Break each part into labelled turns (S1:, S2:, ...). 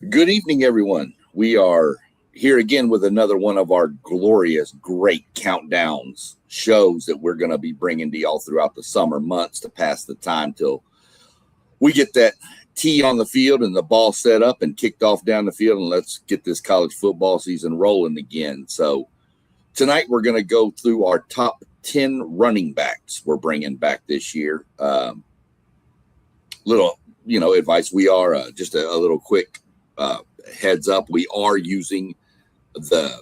S1: Good evening, everyone. We are here again with another one of our glorious, great countdowns shows that we're going to be bringing to y'all throughout the summer months to pass the time till we get that tee on the field and the ball set up and kicked off down the field, and let's get this college football season rolling again. So tonight we're going to go through our top 10 running backs we're bringing back this year. Little, advice. We are just a little quick heads up. We are using the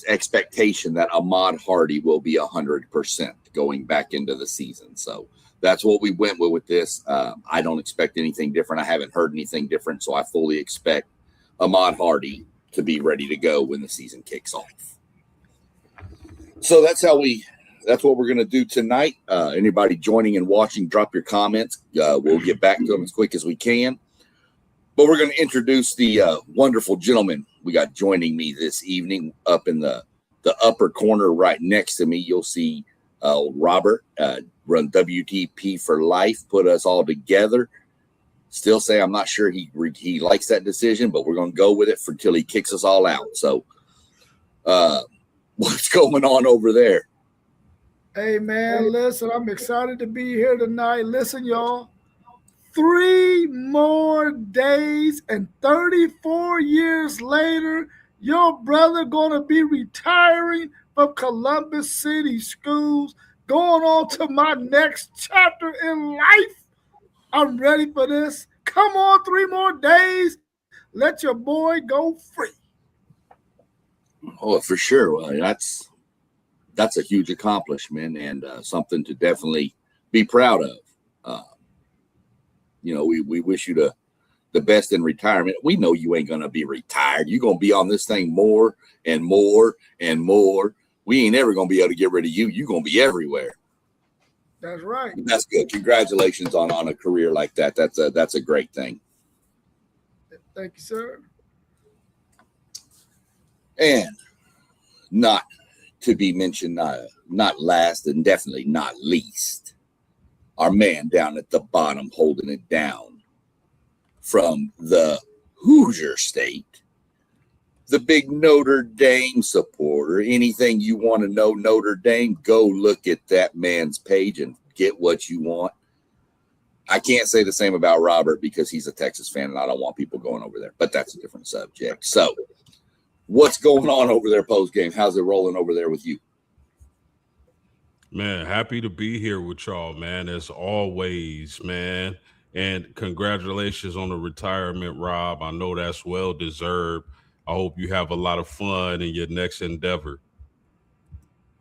S1: expectation that Ahmad Hardy will be 100% going back into the season. So that's what we went with this. I don't expect anything different. I haven't heard anything different. So I fully expect Ahmad Hardy to be ready to go when the season kicks off. So that's what we're going to do tonight. Anybody joining and watching, drop your comments. We'll get back to them as quick as we can. But we're going to introduce the wonderful gentleman we got joining me this evening. Up in the upper corner right next to me, you'll see Robert, run WTP for life, put us all together. Still say I'm not sure he likes that decision, but we're going to go with it until he kicks us all out. So what's going on over there?
S2: Hey, man, listen, I'm excited to be here tonight. Listen, y'all. 3 more days and 34 years later, your brother gonna be retiring from Columbus City Schools, going on to my next chapter in life. I'm ready for this. Come on, 3 more days. Let your boy go free.
S1: Oh, for sure. Well, that's a huge accomplishment and something to definitely be proud of. We wish you the best in retirement. We know you ain't going to be retired. You're going to be on this thing more and more and more. We ain't ever going to be able to get rid of you. You're going to be everywhere.
S2: That's right.
S1: That's good. Congratulations on a career like that. That's a great thing.
S2: Thank you, sir.
S1: And not to be mentioned, not last and definitely not least, our man down at the bottom holding it down from the Hoosier State, the big Notre Dame supporter. Anything you want to know Notre Dame, go look at that man's page and get what you want. I can't say the same about Robert because he's a Texas fan and I don't want people going over there, but that's a different subject. So what's going on over there post-game? How's it rolling over there with you?
S3: Man, happy to be here with y'all, man, as always, man. And congratulations on the retirement, Rob. I know that's well-deserved. I hope you have a lot of fun in your next endeavor.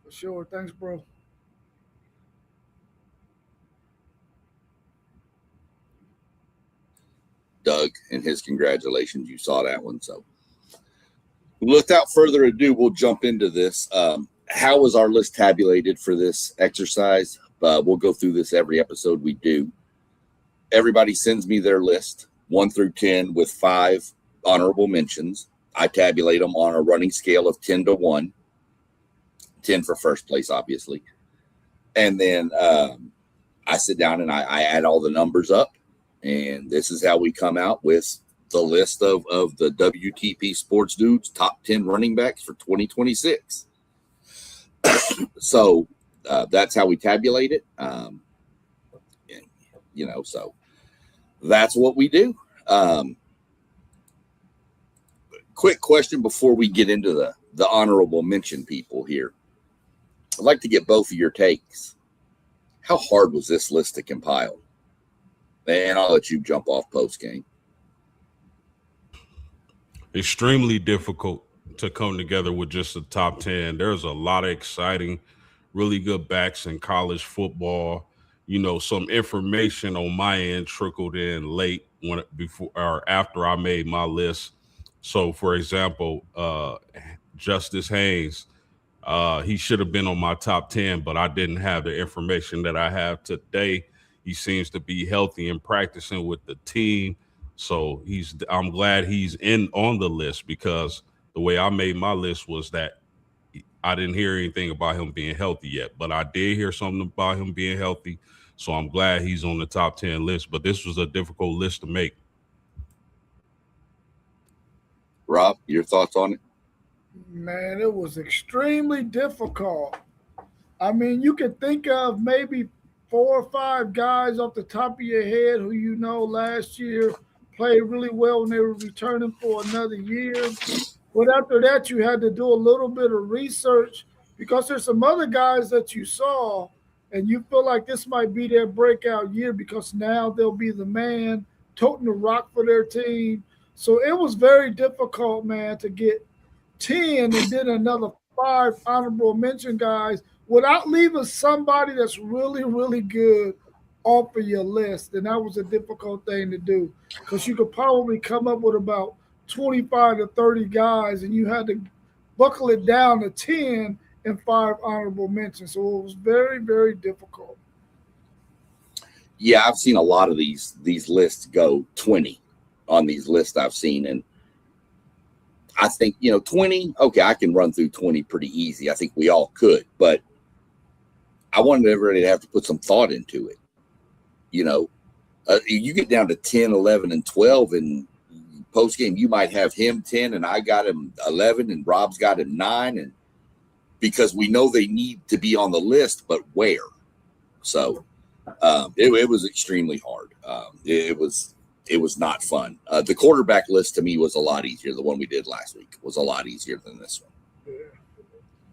S2: For sure. Thanks, bro.
S1: Doug and his congratulations. You saw that one. So without further ado, we'll jump into this. How was our list tabulated for this exercise? We'll go through this every episode we do. Everybody sends me their list, 1 through 10, with 5 honorable mentions. I tabulate them on a running scale of 10 to 1. 10 for first place, obviously. And then I sit down and I add all the numbers up. And this is how we come out with the list of the WTP Sports Dudes top 10 running backs for 2026. So that's how we tabulate it. So that's what we do. Quick question before we get into the honorable mention people here. I'd like to get both of your takes. How hard was this list to compile? And I'll let you jump off post game.
S3: Extremely difficult to come together with just the top 10. There's a lot of exciting, really good backs in college football. Some information on my end trickled in late before or after I made my list. So, for example, Justice Haynes, he should have been on my top 10, but I didn't have the information that I have today. He seems to be healthy and practicing with the team. So I'm glad he's on the list because the way I made my list was that I didn't hear anything about him being healthy yet, but I did hear something about him being healthy. So I'm glad he's on the top 10 list, but this was a difficult list to make.
S1: Rob, your thoughts on it?
S2: Man, it was extremely difficult. I mean, you can think of maybe 4 or 5 guys off the top of your head who last year played really well when they were returning for another year. But after that, you had to do a little bit of research because there's some other guys that you saw, and you feel like this might be their breakout year because now they'll be the man toting the rock for their team. So it was very difficult, man, to get 10 and then another 5 honorable mention guys without leaving somebody that's really, really good off of your list. And that was a difficult thing to do because you could probably come up with about 25 to 30 guys and you had to buckle it down to 10 and 5 honorable mentions. So it was very, very difficult.
S1: Yeah, I've seen a lot of these lists go 20 on these lists I've seen. And I think, 20, okay, I can run through 20 pretty easy. I think we all could, but I wanted everybody to have to put some thought into it. You get down to 10, 11, and 12 and post game, you might have him 10 and I got him 11 and Rob's got him 9. And because we know they need to be on the list, but where? So it was extremely hard. It was not fun. The quarterback list to me was a lot easier. The one we did last week was a lot easier than this one.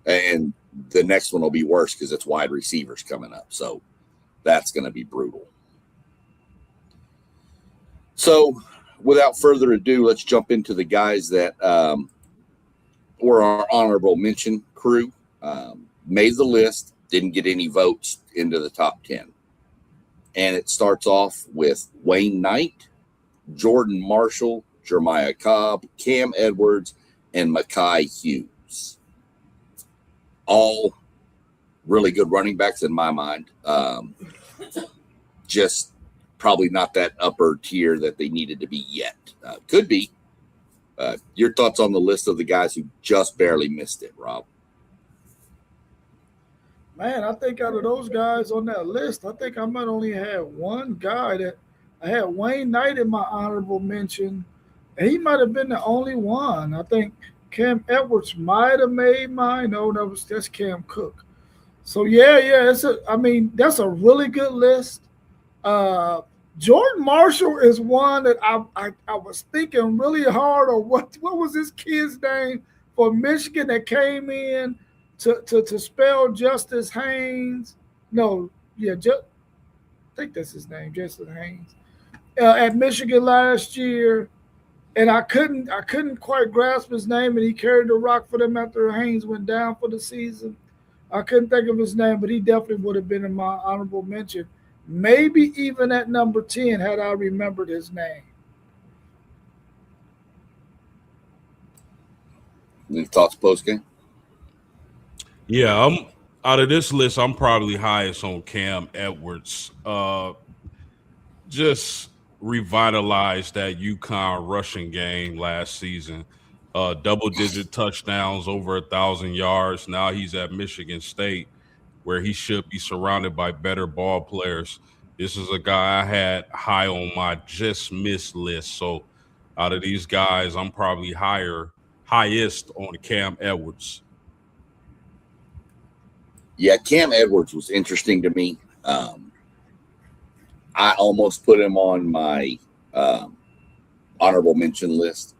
S1: And the next one will be worse because it's wide receivers coming up. So that's going to be brutal. So without further ado, let's jump into the guys that were our honorable mention crew. Made the list, didn't get any votes into the top 10. And it starts off with Wayne Knight, Jordan Marshall, Jeremiah Cobb, Cam Edwards, and Mekhi Hughes. All really good running backs in my mind. Just probably not that upper tier that they needed to be yet. Could be. Your thoughts on the list of the guys who just barely missed it, Rob?
S2: Man, I think out of those guys on that list, I think I might only have one guy that I had Wayne Knight in my honorable mention, and he might have been the only one. I think Cam Edwards might have made mine. No, that's Cam Cook. So yeah, that's a really good list. Jordan Marshall is one that I was thinking really hard on what was this kid's name for Michigan that came in to spell Justice Haynes. No, yeah, I think that's his name, Justice Haynes, at Michigan last year. And I couldn't quite grasp his name, and he carried the rock for them after Haynes went down for the season. I couldn't think of his name, but he definitely would have been in my honorable mention. Maybe even at number 10 had I remembered his name.
S1: Any thoughts post game?
S3: Yeah, I'm out of this list. I'm probably highest on Cam Edwards. Just revitalized that UConn rushing game last season. Double-digit touchdowns, over 1,000 yards. Now he's at Michigan State, where he should be surrounded by better ball players. This is a guy I had high on my just missed list. So out of these guys, I'm probably highest on Cam Edwards.
S1: Yeah, Cam Edwards was interesting to me. I almost put him on my honorable mention list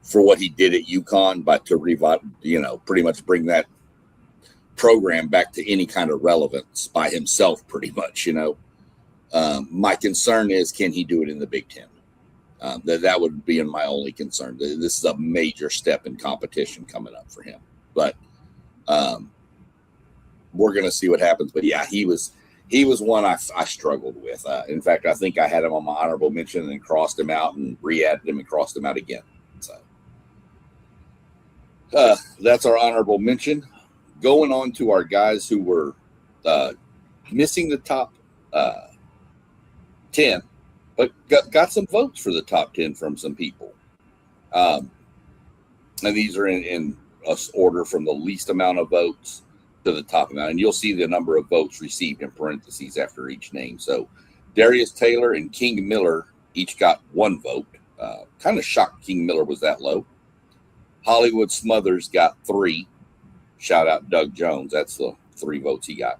S1: for what he did at UConn, but to pretty much bring that program back to any kind of relevance by himself, pretty much. My concern is, can he do it in the Big Ten? That would be my only concern. This is a major step in competition coming up for him, but we're going to see what happens. But yeah, he was one I struggled with. In fact, I think I had him on my honorable mention and then crossed him out and re-added him and crossed him out again. So that's our honorable mention. Going on to our guys who were missing the top 10, but got some votes for the top 10 from some people. And these are in order from the least amount of votes to the top amount. And you'll see the number of votes received in parentheses after each name. So Darius Taylor and King Miller each got 1 vote. Kind of shocked King Miller was that low. Hollywood Smothers got 3. Shout out Doug Jones. That's the 3 votes he got.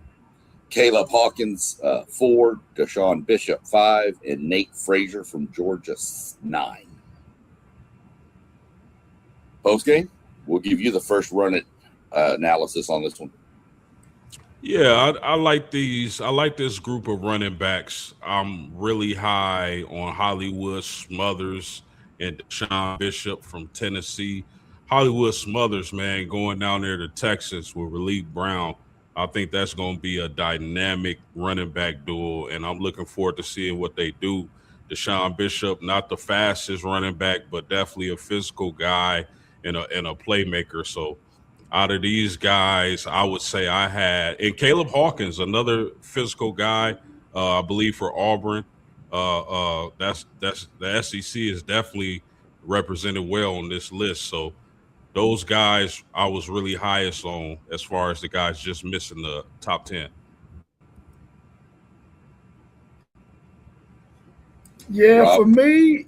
S1: Caleb Hawkins, 4. Deshaun Bishop, 5. And Nate Frazier from Georgia, 9. Post game, we'll give you the first run at analysis on this one.
S3: Yeah, I like these. I like this group of running backs. I'm really high on Hollywood Smothers and Deshaun Bishop from Tennessee. Hollywood Smothers, man, going down there to Texas with Relief Brown. I think that's going to be a dynamic running back duel, and I'm looking forward to seeing what they do. Deshaun Bishop, not the fastest running back, but definitely a physical guy and a playmaker. So out of these guys, I would say I had, and Caleb Hawkins, another physical guy, I believe for Auburn. That's the SEC is definitely represented well on this list. So those guys I was really highest on as far as the guys just missing the top 10.
S2: Yeah,
S1: Rob?
S2: for me,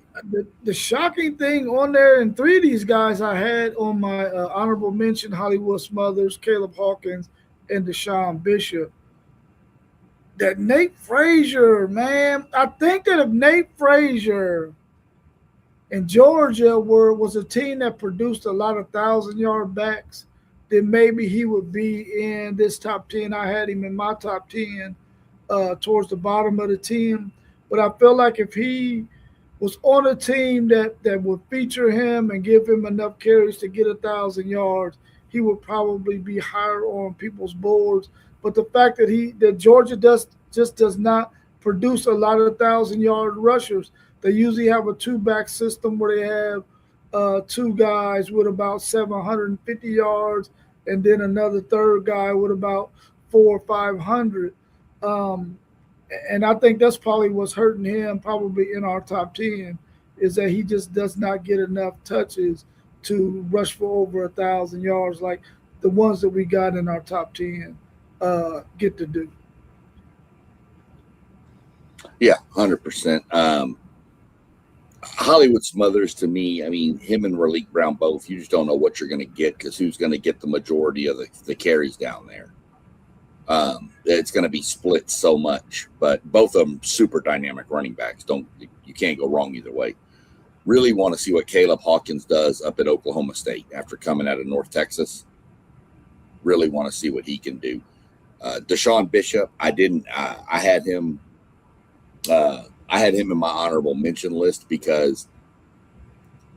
S2: the shocking thing on there, and 3 of these guys I had on my honorable mention: Hollywood Smothers, Caleb Hawkins, and Deshaun Bishop. That Nate Frazier, man, I think that if Nate Frazier and Georgia was a team that produced a lot of 1,000-yard backs, then maybe he would be in this top 10. I had him in my top 10 towards the bottom of the team. But I feel like if he was on a team that would feature him and give him enough carries to get 1,000 yards, he would probably be higher on people's boards. But the fact that Georgia does not produce a lot of 1,000-yard rushers. They usually have a 2-back system where they have 2 guys with about 750 yards, and then another 3rd guy with about 400 or 500. And I think that's probably what's hurting him, probably in our top 10, is that he just does not get enough touches to rush for over 1,000 yards like the ones that we got in our top 10 get to do.
S1: Yeah, 100%. Hollywood Smothers, to me, I mean, him and Relief Brown both, you just don't know what you're going to get because who's going to get the majority of the carries down there. It's going to be split so much, but both of them super dynamic running backs. You can't go wrong either way. Really want to see what Caleb Hawkins does up at Oklahoma State after coming out of North Texas. Really want to see what he can do. Deshaun Bishop, I had him in my honorable mention list because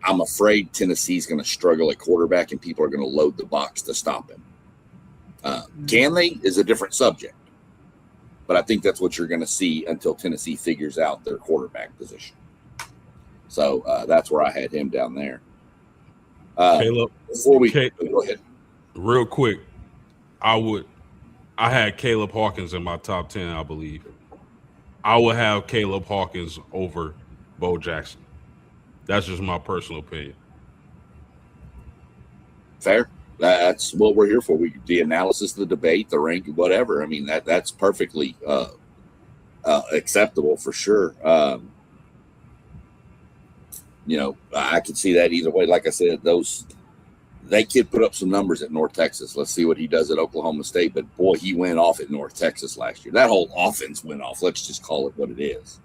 S1: I'm afraid Tennessee's going to struggle at quarterback and people are going to load the box to stop him. Can they is a different subject, but I think that's what you're going to see until Tennessee figures out their quarterback position. So that's where I had him down there.
S3: Caleb,
S1: go ahead.
S3: Real quick, I had Caleb Hawkins in my top 10, I believe. I would have Caleb Hawkins over Bo Jackson. That's just my personal opinion.
S1: Fair. That's what we're here for. The analysis, the debate, the rank, whatever. I mean, that's perfectly acceptable for sure. I could see that either way. Like I said, they could put up some numbers at North Texas. Let's see what he does at Oklahoma State. But boy, he went off at North Texas last year. That whole offense went off. Let's just call it what it is.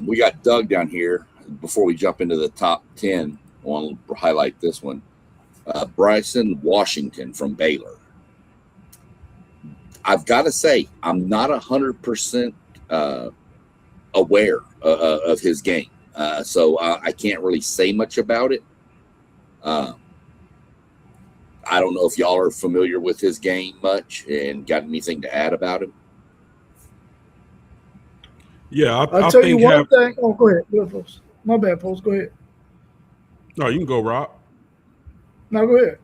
S1: We got Doug down here. Before we jump into the top 10, I want to highlight this one. Bryson Washington from Baylor. I've got to say, I'm not 100% aware of his game. So I can't really say much about it. I don't know if y'all are familiar with his game much and got anything to add about him.
S3: Yeah,
S2: I'll tell you one thing. Oh, go ahead. Go ahead, Post. My bad, Post. Go ahead.
S3: No, you can go, Rob.
S2: No, go ahead.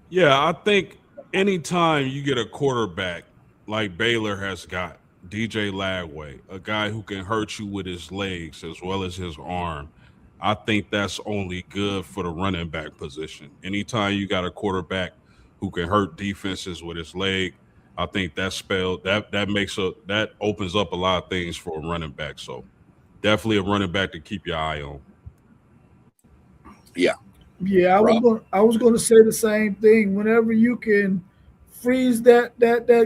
S3: Yeah, I think anytime you get a quarterback like Baylor has got, DJ Lagway, a guy who can hurt you with his legs as well as his arm, I think that's only good for the running back position. Anytime you got a quarterback who can hurt defenses with his leg, I think that opens up a lot of things for a running back. So definitely a running back to keep your eye on.
S1: Yeah.
S2: Yeah,
S1: Rob.
S2: I was going to say the same thing. Whenever you can freeze that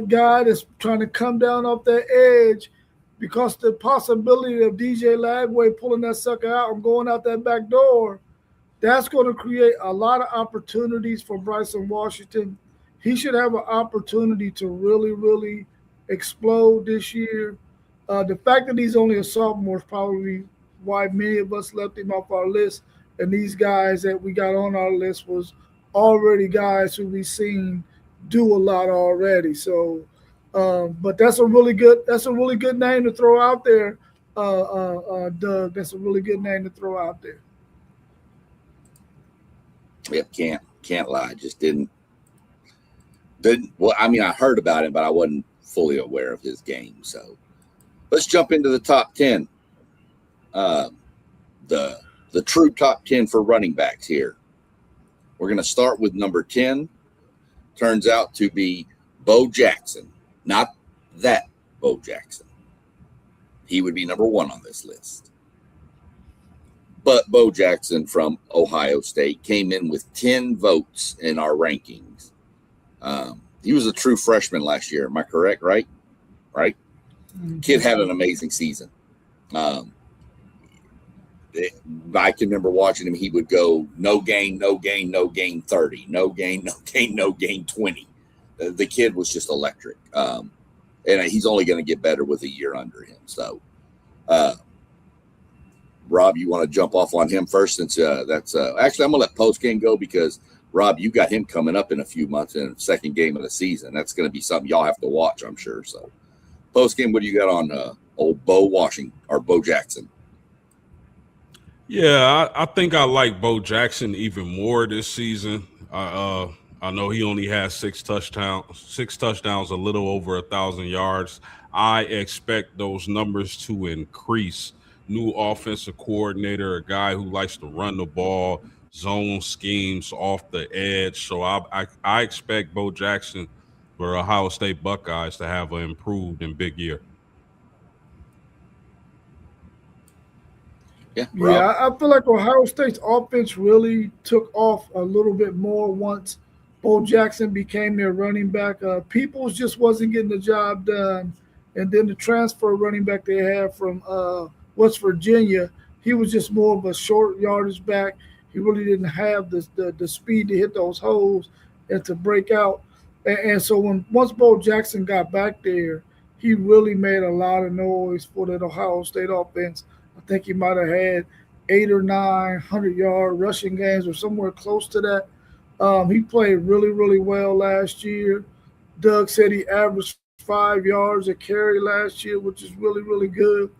S2: guy that's trying to come down off that edge, because the possibility of DJ Lagway pulling that sucker out and going out that back door, that's going to create a lot of opportunities for Bryson Washington. He should have an opportunity to really, really explode this year. The fact that he's only a sophomore is probably why many of us left him off our list. And these guys that we got on our list was already guys who we've seen do a lot already. So, but that's a really good name to throw out there, Doug. That's a really good name to throw out there.
S1: Yep. Can't lie. Just didn't. Well, I mean, I heard about him, but I wasn't fully aware of his game. So let's jump into the top 10. The true top 10 for running backs here. We're going to start with number 10. Turns out to be Bo Jackson, not that Bo Jackson. He would be number 1 on this list. But Bo Jackson from Ohio State came in with 10 votes in our rankings. He was a true freshman last year. Am I correct? Right? Kid had an amazing season. I can remember watching him. He would go no gain, no gain, no gain 30, no gain, no gain, no gain 20. The kid was just electric. And he's only going to get better with a year under him. So, Rob, you want to jump off on him first? Since that's actually, I'm going to let Postgame go because, Rob, you got him coming up in a few months in the second game of the season. That's going to be something y'all have to watch, I'm sure. So, Postgame, what do you got on old Bo Washington or Bo Jackson?
S3: Yeah, I think I like Bo Jackson even more this season. I know he only has 6 touchdowns, a little over 1,000 yards. I expect those numbers to increase. New offensive coordinator, a guy who likes to run the ball, zone schemes off the edge. So I expect Bo Jackson for Ohio State Buckeyes to have an improved and big year.
S2: Yeah, I feel like Ohio State's offense really took off a little bit more once Bo Jackson became their running back. Peoples just wasn't getting the job done. And then the transfer running back they had from West Virginia, he was just more of a short yardage back. He really didn't have the speed to hit those holes and to break out. And so once Bo Jackson got back there, he really made a lot of noise for that Ohio State offense. I think he might have had 8 or 9 100-yard rushing games or somewhere close to that. He played really, really well last year. Doug said he averaged 5 yards a carry last year, which is really, really good.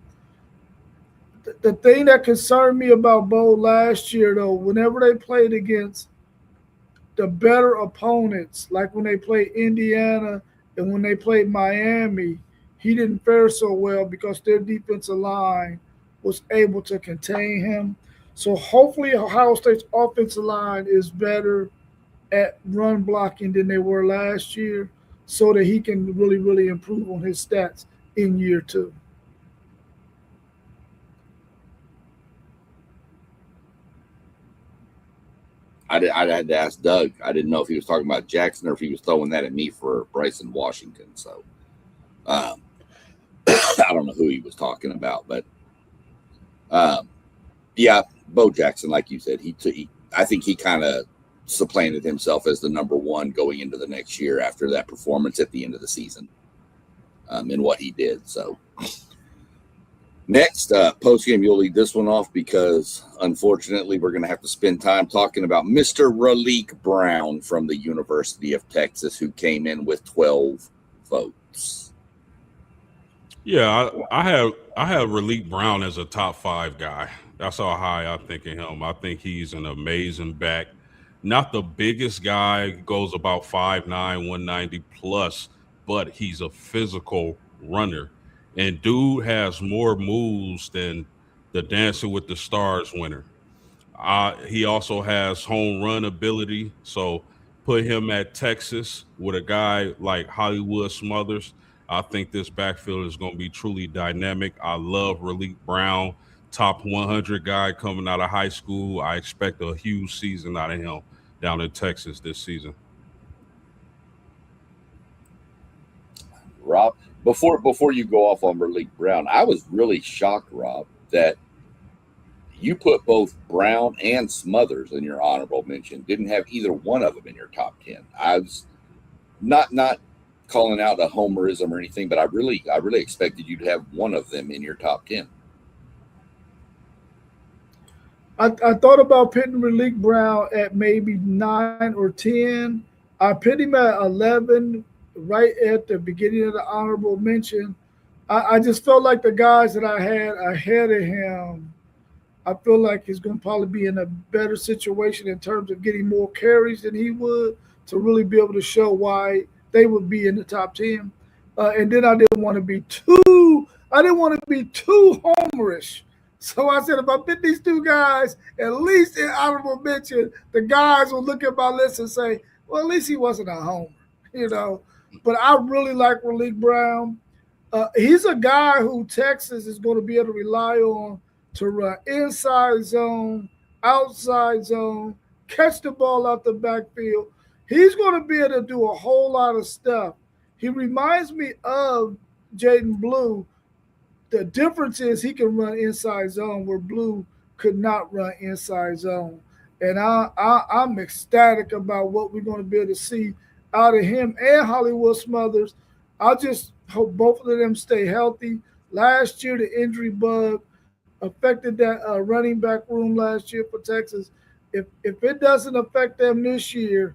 S2: The thing that concerned me about Bo last year, though, whenever they played against the better opponents, like when they played Indiana and when they played Miami, he didn't fare so well because their defensive line was able to contain him. So hopefully Ohio State's offensive line is better at run blocking than they were last year so that he can really, really improve on his stats in year 2.
S1: I had to ask Doug. I didn't know if he was talking about Jackson or if he was throwing that at me for Bryson Washington. So I don't know who he was talking about, but yeah, Bo Jackson, like you said, I think he kind of supplanted himself as the number 1 going into the next year after that performance at the end of the season in what he did. So next, post-game, you'll lead this one off because, unfortunately, we're going to have to spend time talking about Mr. Raleek Brown from the University of Texas, who came in with 12 votes.
S3: Yeah, I have Raleek Brown as a top 5 guy. That's how high I think of him. I think he's an amazing back. Not the biggest guy, goes about 5'9", 190 plus, but he's a physical runner. And dude has more moves than the Dancing with the Stars winner. He also has home run ability. So put him at Texas with a guy like Hollywood Smothers. I think this backfield is going to be truly dynamic. I love Raleek Brown. top 100 guy coming out of high school. I expect a huge season out of him down in Texas this season.
S1: Rob, before you go off on Malik Brown, I was really shocked, Rob, that you put both Brown and Smothers in your honorable mention. Didn't have either one of them in your top 10. I was not calling out a homerism or anything, but I really expected you to have one of them in your top 10.
S2: I thought about putting Malik Brown at maybe 9 or 10. I put him at 11 right at the beginning of the honorable mention. I just felt like the guys that I had ahead of him, I feel like he's going to probably be in a better situation in terms of getting more carries than he would to really be able to show why they would be in the top 10. And then I didn't want to be too homerish. So I said, if I put these two guys at least in honorable mention, the guys will look at my list and say, well, at least he wasn't a homer, you know. But I really like Malik Brown. He's a guy who Texas is going to be able to rely on to run inside zone, outside zone, catch the ball out the backfield. He's going to be able to do a whole lot of stuff. He reminds me of Jaden Blue. The difference is he can run inside zone where Blue could not run inside zone. And I'm ecstatic about what we're going to be able to see out of him and Hollywood Smothers. I just hope both of them stay healthy. Last year, the injury bug affected that running back room last year for Texas. If it doesn't affect them this year,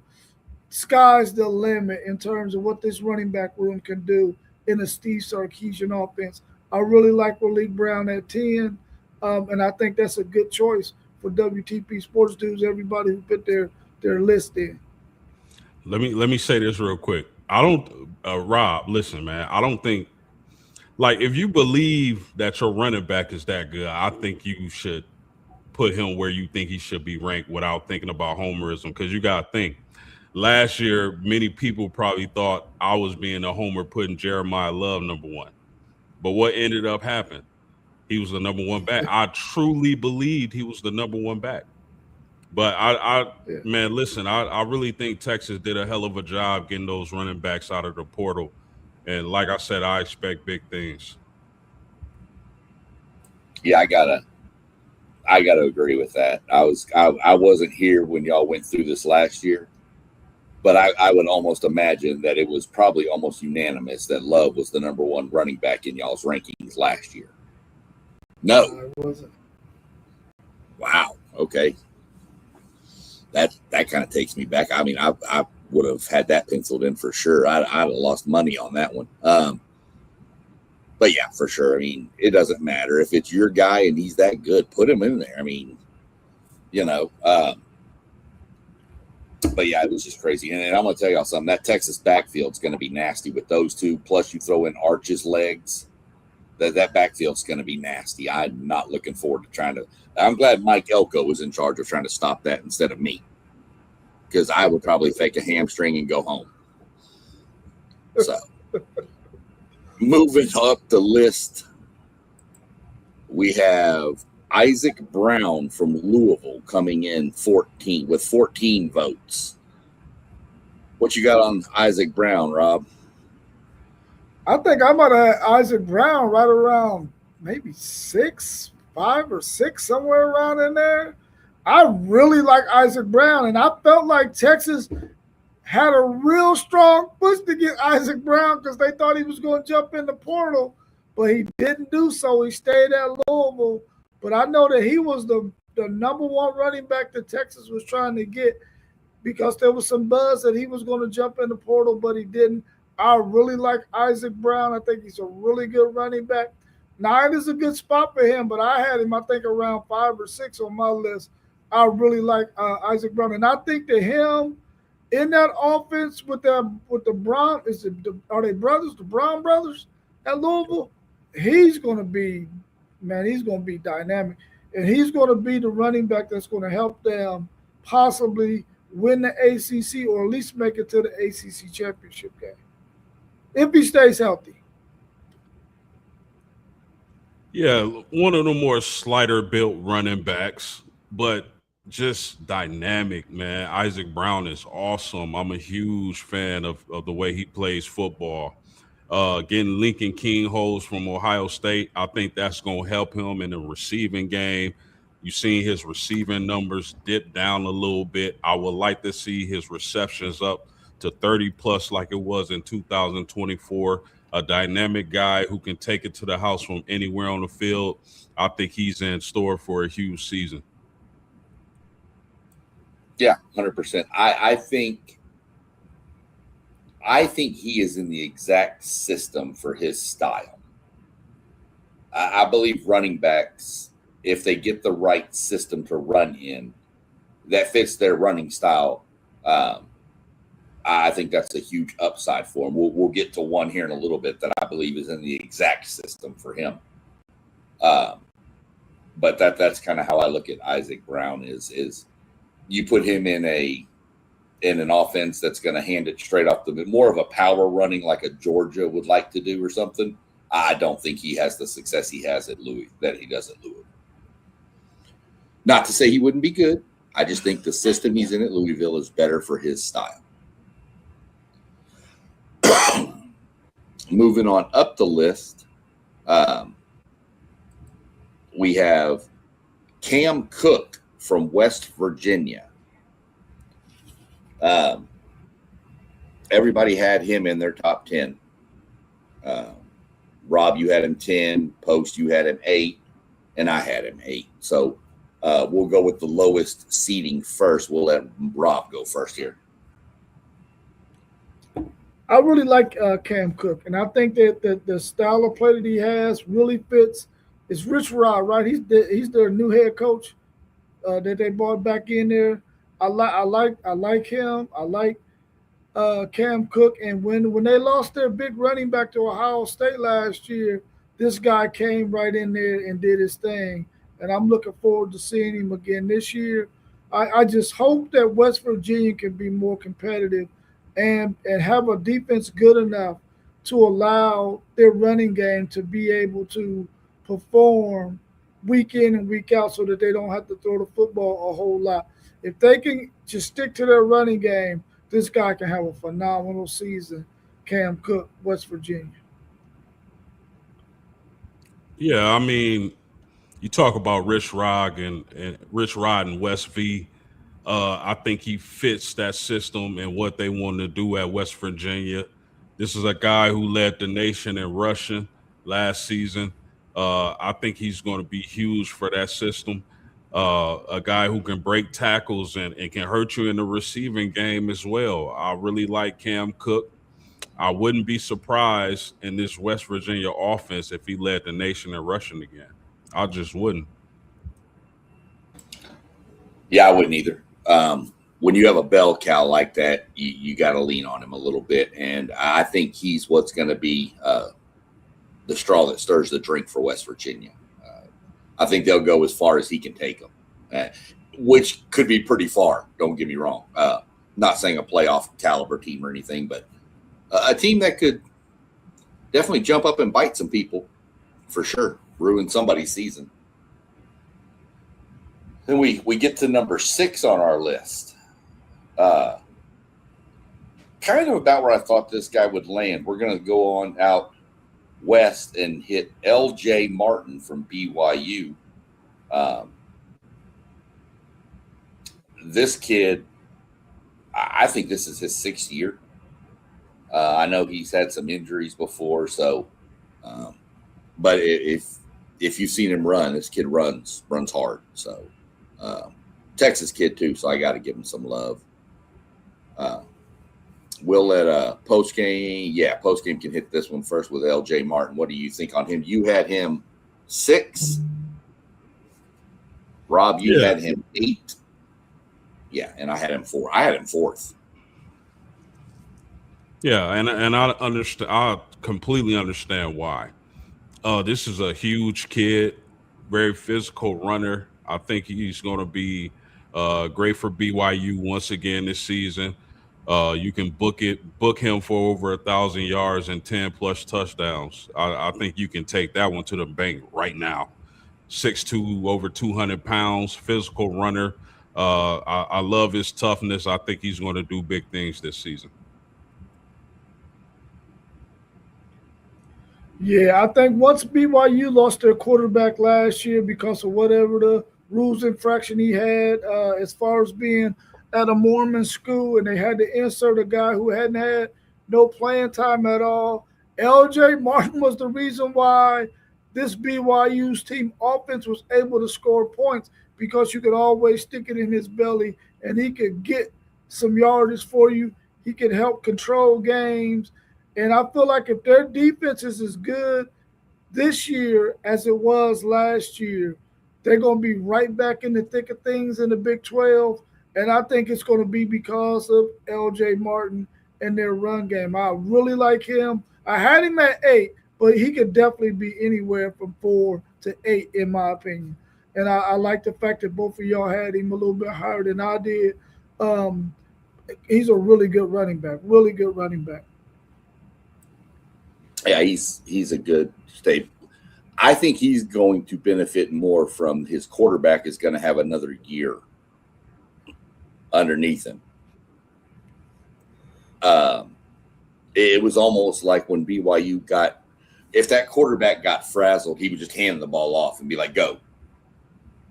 S2: sky's the limit in terms of what this running back room can do in a Steve Sarkisian offense. I really like Malik Brown at 10, and I think that's a good choice for WTP Sports Dudes, everybody who put their list in.
S3: Let me say this real quick. I don't, Rob, listen, man, I don't think, like, if you believe that your running back is that good, I think you should put him where you think he should be ranked without thinking about homerism, because you got to think. Last year, many people probably thought I was being a homer putting Jeremiah Love number 1. But what ended up happening? He was the number 1 back. I truly believed he was the number 1 back. But man, listen, I really think Texas did a hell of a job getting those running backs out of the portal. And like I said, I expect big things.
S1: Yeah, I gotta agree with that. I wasn't here when y'all went through this last year, but I would almost imagine that it was probably almost unanimous that Love was the number 1 running back in y'all's rankings last year. No,
S2: it wasn't.
S1: Wow. Okay. That kind of takes me back. I mean, I would have had that penciled in for sure. I'd have lost money on that one. But yeah, for sure. I mean, it doesn't matter if it's your guy and he's that good. Put him in there. I mean, you know. But yeah, it was just crazy. And I'm gonna tell y'all something. That Texas backfield's gonna be nasty with those two. Plus, you throw in Arch's legs. That backfield's gonna be nasty. I'm not looking forward to trying to. I'm glad Mike Elko was in charge of trying to stop that instead of me, because I would probably fake a hamstring and go home. So, moving up the list, we have Isaac Brown from Louisville coming in 14 votes. What you got on Isaac Brown, Rob?
S2: I think I might have had Isaac Brown right around maybe 5 or 6, somewhere around in there. I really like Isaac Brown, and I felt like Texas had a real strong push to get Isaac Brown because they thought he was going to jump in the portal, but he didn't do so. He stayed at Louisville. But I know that he was the number 1 running back that Texas was trying to get because there was some buzz that he was going to jump in the portal, but he didn't. I really like Isaac Brown. I think he's a really good running back. 9 is a good spot for him, but I had him, I think, around 5 or 6 on my list. I really like Isaac Brown. And I think that him in that offense with the Brown, are they brothers, the Brown brothers at Louisville? He's going to be dynamic. And he's going to be the running back that's going to help them possibly win the ACC or at least make it to the ACC championship game if he stays healthy.
S3: Yeah, one of the more slighter built running backs, but just dynamic, man. Isaac Brown is awesome. I'm a huge fan of the way he plays football. Getting Lincoln King holds from Ohio State, I think that's going to help him in the receiving game. You've seen his receiving numbers dip down a little bit. I would like to see his receptions up to 30 plus like it was in 2024. A dynamic guy who can take it to the house from anywhere on the field. I think he's in store for a huge season.
S1: Yeah, 100%. I think he is in the exact system for his style. I believe running backs, if they get the right system to run in that fits their running style, I think that's a huge upside for him. We'll get to one here in a little bit that I believe is in the exact system for him. But that's kind of how I look at Isaac Brown is you put him in an offense that's going to hand it straight off the more of a power running like a Georgia would like to do or something. I don't think he has the success he has at Louis that he does at Louisville. Not to say he wouldn't be good. I just think the system he's in at Louisville is better for his style. Moving on up the list, we have Cam Cook from West Virginia. Everybody had him in their top 10. Rob, you had him 10. Post, you had him 8. And I had him 8. So we'll go with the lowest seeding first. We'll let Rob go first here.
S2: I really like Cam Cook, and I think that the style of play that he has really fits. It's Rich Rod, right? He's their new head coach that they brought back in there. I like him. I like Cam Cook, and when they lost their big running back to Ohio State last year, this guy came right in there and did his thing, and I'm looking forward to seeing him again this year. I just hope that West Virginia can be more competitive and have a defense good enough to allow their running game to be able to perform week in and week out so that they don't have to throw the football a whole lot. If they can just stick to their running game, this guy can have a phenomenal season. Cam Cook, West Virginia.
S3: Yeah, I mean, you talk about Rich Rod and West V. I think he fits that system and what they want to do at West Virginia. This is a guy who led the nation in rushing last season. I think he's going to be huge for that system. A guy who can break tackles and can hurt you in the receiving game as well. I really like Cam Cook. I wouldn't be surprised in this West Virginia offense if he led the nation in rushing again. I just wouldn't.
S1: Yeah, I wouldn't either. When you have a bell cow like that, you got to lean on him a little bit. And I think he's what's going to be the straw that stirs the drink for West Virginia. I think they'll go as far as he can take them, which could be pretty far. Don't get me wrong. Not saying a playoff caliber team or anything, but a team that could definitely jump up and bite some people for sure, ruin somebody's season. Then we get to number 6 on our list. Kind of about where I thought this guy would land. We're going to go on out west and hit L.J. Martin from BYU. This kid, I think this is his 6th year. I know he's had some injuries before, so but if you've seen him run, this kid runs hard. So Texas kid too, so I got to give him some love. We'll let post game can hit this one first with L.J. Martin. What do you think on him? You had him 6. Rob, you had him 8. Yeah, and I had him 4. I had him 4th.
S3: Yeah, and I understand. I completely understand why. This is a huge kid, very physical runner. I think he's going to be great for BYU once again this season. You can book him for over 1,000 yards and 10+ touchdowns. I think you can take that one to the bank right now. 6'2", over 200 pounds, physical runner. I love his toughness. I think he's going to do big things this season.
S2: Yeah, I think once BYU lost their quarterback last year because of whatever the rules infraction he had, as far as being at a Mormon school, and they had to insert a guy who hadn't had no playing time at all. LJ Martin was the reason why this BYU's team offense was able to score points because you could always stick it in his belly and he could get some yardage for you. He could help control games. And I feel like if their defense is as good this year as it was last year, they're going to be right back in the thick of things in the Big 12. And I think it's going to be because of LJ Martin and their run game. I really like him. I had him at 8, but he could definitely be anywhere from 4 to 8, in my opinion. And I like the fact that both of y'all had him a little bit higher than I did. Um, he's a really good running back, really good running back.
S1: Yeah, he's a good staple. I think he's going to benefit more from his quarterback is going to have another year underneath him. It was almost like when BYU got, if that quarterback got frazzled, he would just hand the ball off and be like, go.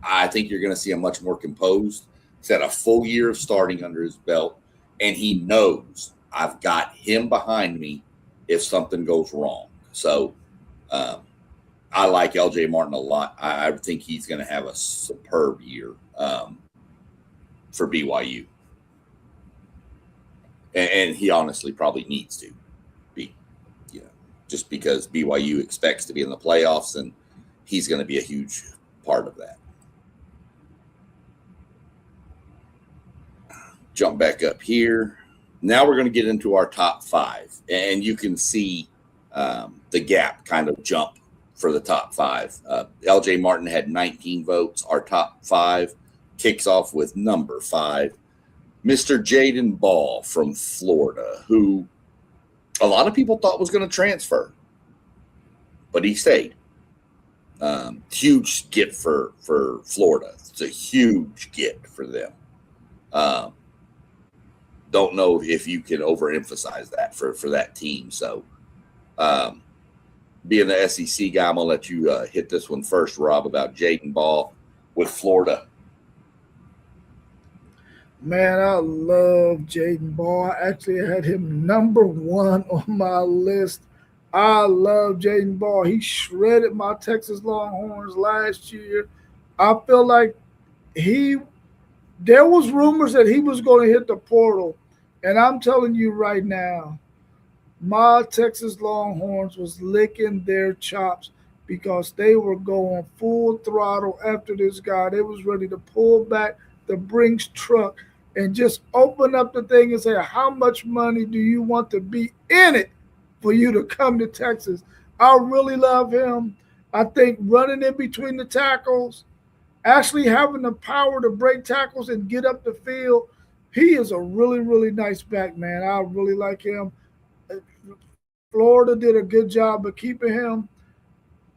S1: I think you're going to see him much more composed. He's had a full year of starting under his belt, and he knows I've got him behind me if something goes wrong. So I like LJ Martin a lot. I think he's going to have a superb year for BYU. And he honestly probably needs to be, just because BYU expects to be in the playoffs, and he's going to be a huge part of that. Jump back up here. Now we're going to get into our top 5, and you can see the gap kind of jump for the top 5. LJ Martin had 19 votes. Our top 5 kicks off with number 5, Mr. Jaden Ball from Florida, who a lot of people thought was going to transfer, but he stayed. Huge get for Florida. It's a huge get for them. Don't know if you can overemphasize that for that team. So being the SEC guy, I'm going to let you hit this one first, Rob, about Jaden Ball with Florida.
S2: Man, I love Jaden Ball. I actually had him number 1 on my list. I love Jaden Ball. He shredded my Texas Longhorns last year. I feel like there was rumors that he was going to hit the portal. And I'm telling you right now, my Texas Longhorns was licking their chops because they were going full throttle after this guy. They was ready to pull back the Brinks truck and just open up the thing and say, how much money do you want to be in it for you to come to Texas? I really love him. I think running in between the tackles, actually having the power to break tackles and get up the field, he is a really, really nice back, man. I really like him. Florida did a good job of keeping him.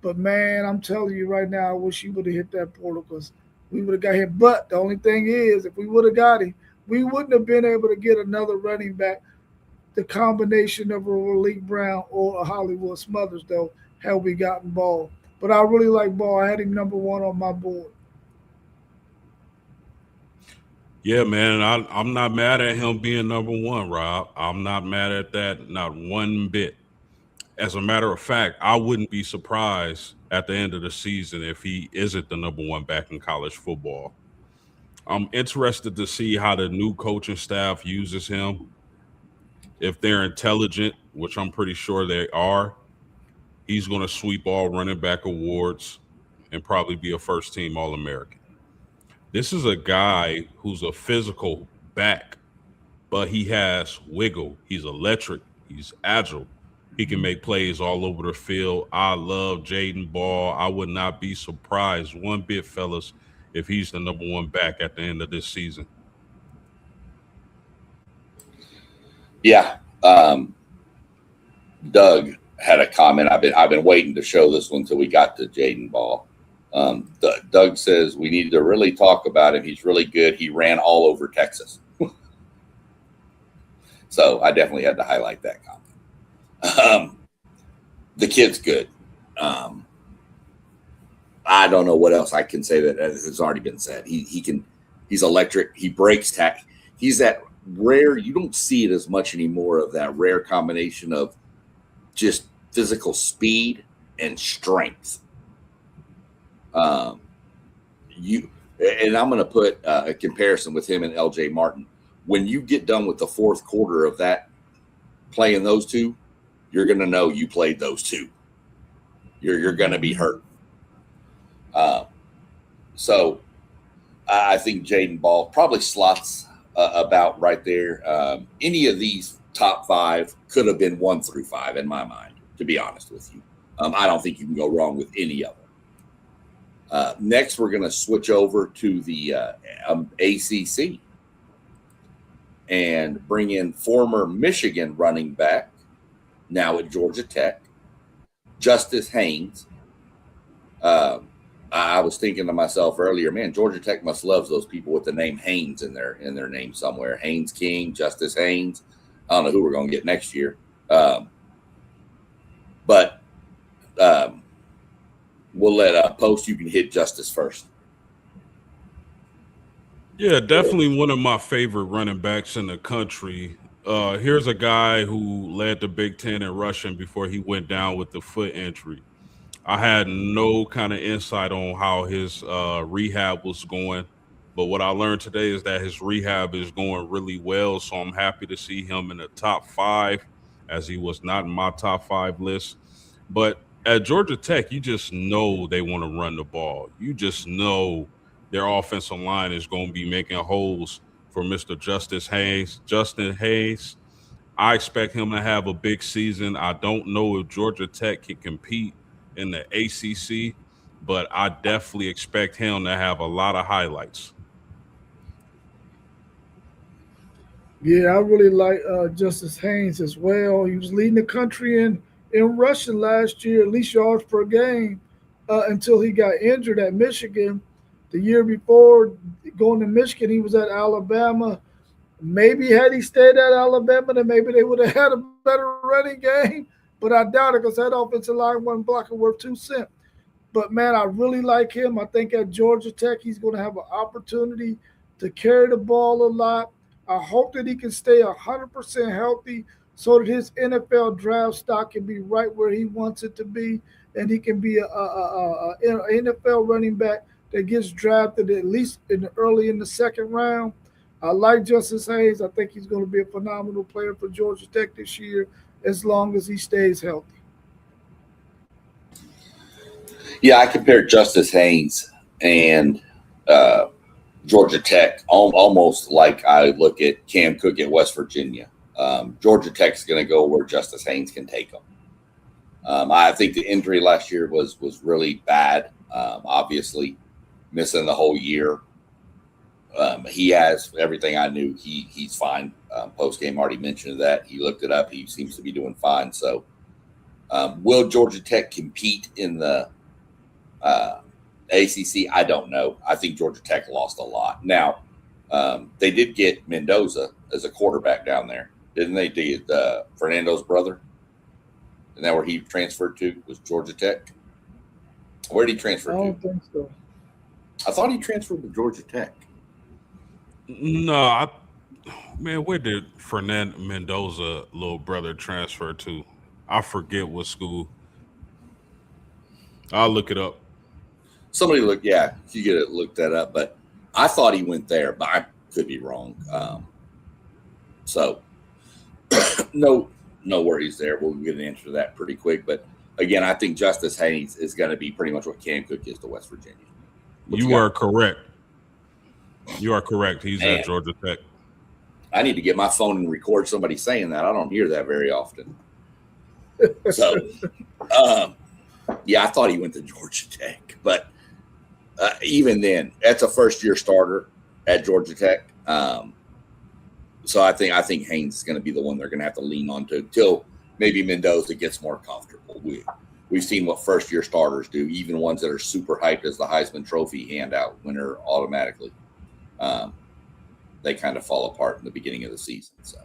S2: But, man, I'm telling you right now, I wish he would have hit that portal because we would have got him. But the only thing is, if we would have got him, we wouldn't have been able to get another running back, the combination of a Malik Brown or a Hollywood Smothers, though, had we gotten Ball. But I really like Ball. I had him number 1 on my board.
S3: Yeah, man, I'm not mad at him being number 1, Rob. I'm not mad at that, not one bit. As a matter of fact, I wouldn't be surprised at the end of the season if he isn't the number 1 back in college football. I'm interested to see how the new coaching staff uses him. If they're intelligent, which I'm pretty sure they are, he's going to sweep all running back awards and probably be a first-team All-American. This is a guy who's a physical back, but he has wiggle. He's electric. He's agile. He can make plays all over the field. I love Jaden Ball. I would not be surprised one bit, fellas, if he's the number 1 back at the end of this season.
S1: Yeah. Doug had a comment. I've been waiting to show this one until we got to Jaden Ball. Doug says we need to really talk about him. He's really good. He ran all over Texas. So I definitely had to highlight that comment. The kid's good. I don't know what else I can say that has already been said. He's electric. He breaks tack. He's that rare, you don't see it as much anymore, of that rare combination of just physical speed and strength. And I'm going to put a comparison with him and LJ Martin. When you get done with the fourth quarter of that, playing those two, you're going to know you played those two. You're going to be hurt. So I think Jaden Ball probably slots about right there. Any of these top five could have been 1 through 5 in my mind, to be honest with you. I don't think you can go wrong with any of them. Next, we're going to switch over to the ACC and bring in former Michigan running back, now at Georgia Tech, Justice Haynes. I was thinking to myself earlier, man, Georgia Tech must love those people with the name Haynes in their name somewhere. Haynes King, Justice Haynes. I don't know who we're going to get next year. But we'll let Post, you can hit Justice first.
S3: Yeah, definitely one of my favorite running backs in the country. Here's a guy who led the Big Ten in rushing before he went down with the foot injury. I had no kind of insight on how his rehab was going, but what I learned today is that his rehab is going really well, so I'm happy to see him in the top 5, as he was not in my top 5 list. But at Georgia Tech, you just know they want to run the ball. You just know their offensive line is going to be making holes for Mr. Justin Hayes. I expect him to have a big season. I don't know if Georgia Tech can compete in the ACC, but I definitely expect him to have a lot of highlights.
S2: Yeah, I really like Justice Haynes as well. He was leading the country in rushing last year, at least yards per game, until he got injured at Michigan. The year before going to Michigan, he was at Alabama. Maybe had he stayed at Alabama, then maybe they would have had a better running game. But I doubt it, because that offensive line wasn't blocking worth 2 cents. But, man, I really like him. I think at Georgia Tech he's going to have an opportunity to carry the ball a lot. I hope that he can stay 100% healthy so that his NFL draft stock can be right where he wants it to be, and he can be an NFL running back that gets drafted at least early in the second round. I like Justice Hayes. I think he's going to be a phenomenal player for Georgia Tech this year, as long as he stays healthy.
S1: Yeah, I compared Justice Haynes and Georgia Tech almost like I look at Cam Cook at West Virginia. Georgia Tech's going to go where Justice Haynes can take them. I think the injury last year was really bad. Obviously, missing the whole year. He has everything I knew. He's fine. Post game already mentioned that. He looked it up. He seems to be doing fine. So, will Georgia Tech compete in the ACC? I don't know. I think Georgia Tech lost a lot. Now, they did get Mendoza as a quarterback down there, didn't they? Did Fernando's brother? Isn't that where he transferred to? Was Georgia Tech? Where did he transfer to?
S2: I don't think so.
S1: I thought he transferred to Georgia Tech.
S3: No, where did Fernando Mendoza little brother transfer to? I forget what school. I'll look it up.
S1: Somebody look, yeah, you get it, look that up. But I thought he went there, but I could be wrong. So no worries there. We'll get an answer to that pretty quick. But again, I think Justice Haynes is going to be pretty much what Cam Cook is to West Virginia.
S3: You are correct. You are correct. He's at Georgia Tech.
S1: I need to get my phone and record somebody saying that. I don't hear that very often. So, yeah, I thought he went to Georgia Tech. But even then, that's a first-year starter at Georgia Tech. So I think Haynes is going to be the one they're going to have to lean on to until maybe Mendoza gets more comfortable. We've seen what first-year starters do, even ones that are super hyped as the Heisman Trophy handout winner automatically. They kind of fall apart in the beginning of the season. So,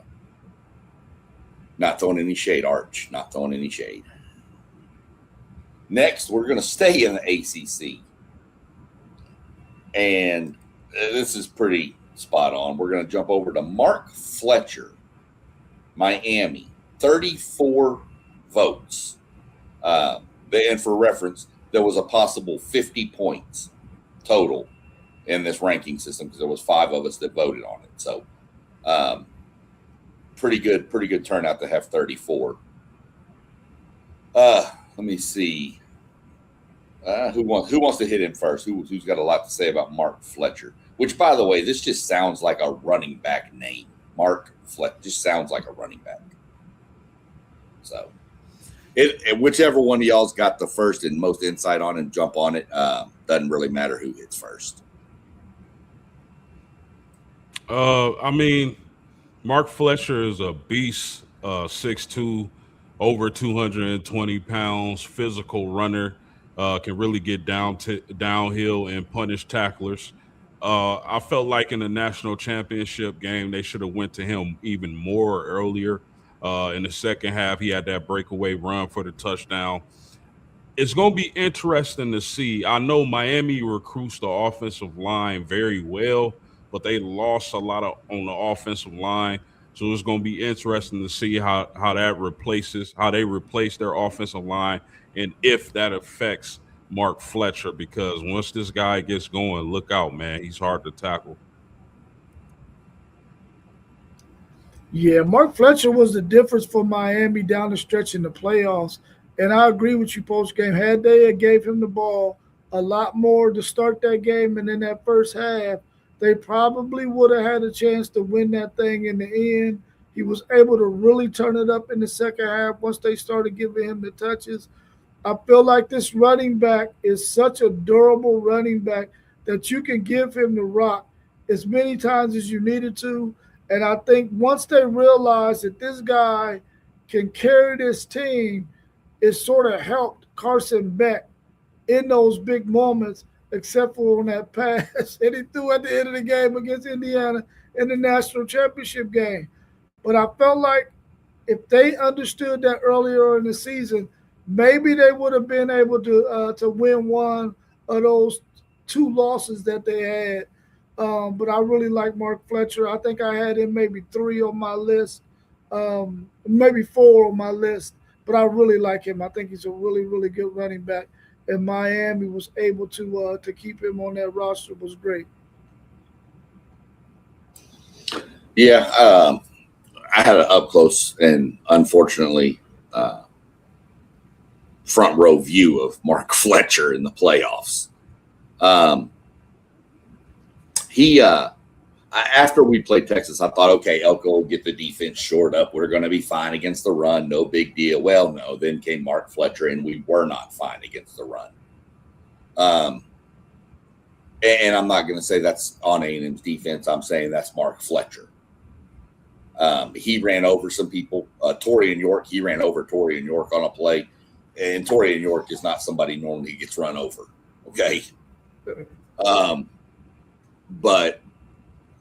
S1: not throwing any shade, Arch. Not throwing any shade. Next, we're going to stay in the ACC. And this is pretty spot on. We're going to jump over to Mark Fletcher, Miami, 34 votes. And for reference, there was a possible 50 points total in this ranking system because there was 5 of us that voted on it. So pretty good turnout to have 34. Let me see. Who wants to hit him first? Who's got a lot to say about Mark Fletcher? Which, by the way, this just sounds like a running back name. Mark Fletcher just sounds like a running back. So, whichever one of y'all's got the first and most insight on and jump on it, doesn't really matter who hits first.
S3: I mean, Mark Fletcher is a beast, 6'2", over 220 pounds, physical runner, can really get downhill and punish tacklers. I felt like in the national championship game, they should have went to him even more earlier. In the second half, he had that breakaway run for the touchdown. It's going to be interesting to see. I know Miami recruits the offensive line very well, but they lost a lot on the offensive line. So it's going to be interesting to see how they replace their offensive line and if that affects Mark Fletcher, because once this guy gets going, look out, man. He's hard to tackle.
S2: Yeah, Mark Fletcher was the difference for Miami down the stretch in the playoffs. And I agree with you post-game. Had they gave him the ball a lot more to start that game and in that first half, they probably would have had a chance to win that thing in the end. He was able to really turn it up in the second half once they started giving him the touches. I feel like this running back is such a durable running back that you can give him the rock as many times as you needed to. And I think once they realize that this guy can carry this team, it sort of helped Carson Beck in those big moments, except for on that pass that he threw at the end of the game against Indiana in the national championship game. But I felt like if they understood that earlier in the season, maybe they would have been able to win one of those 2 losses that they had. But I really like Mark Fletcher. I think I had him maybe 3 on my list, maybe 4 on my list. But I really like him. I think he's a really, really good running back. And Miami was able to keep him on that roster was great.
S1: Yeah, I had an up close and unfortunately front row view of Mark Fletcher in the playoffs. After we played Texas, I thought, okay, Elko will get the defense shored up. We're going to be fine against the run. No big deal. Well, no. Then came Mark Fletcher, and we were not fine against the run. And I'm not going to say that's on A&M's defense. I'm saying that's Mark Fletcher. He ran over some people. Torian York, he ran over Torian York on a play. And Torian York is not somebody normally gets run over. Okay. But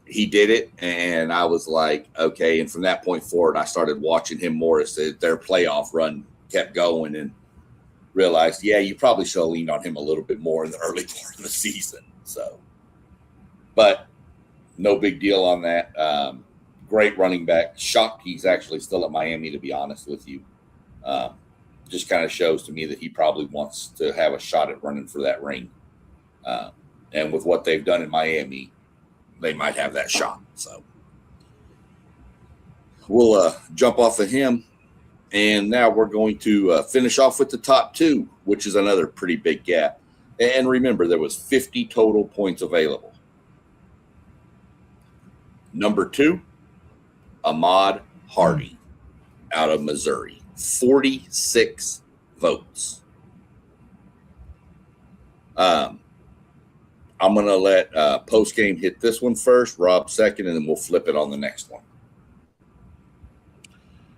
S1: he did it, and I was like, okay. And from that point forward, I started watching him more as their playoff run kept going and realized, yeah, you probably should have leaned on him a little bit more in the early part of the season. So, but no big deal on that. Great running back. Shocked he's actually still at Miami, to be honest with you. Just kind of shows to me that he probably wants to have a shot at running for that ring. And with what they've done in Miami, they might have that shot. So we'll jump off of him. And now we're going to finish off with the top 2, which is another pretty big gap. And remember, there was 50 total points available. Number 2, Ahmad Hardy out of Missouri, 46 votes. I'm going to let post-game hit this one first, Rob second, and then we'll flip it on the next one.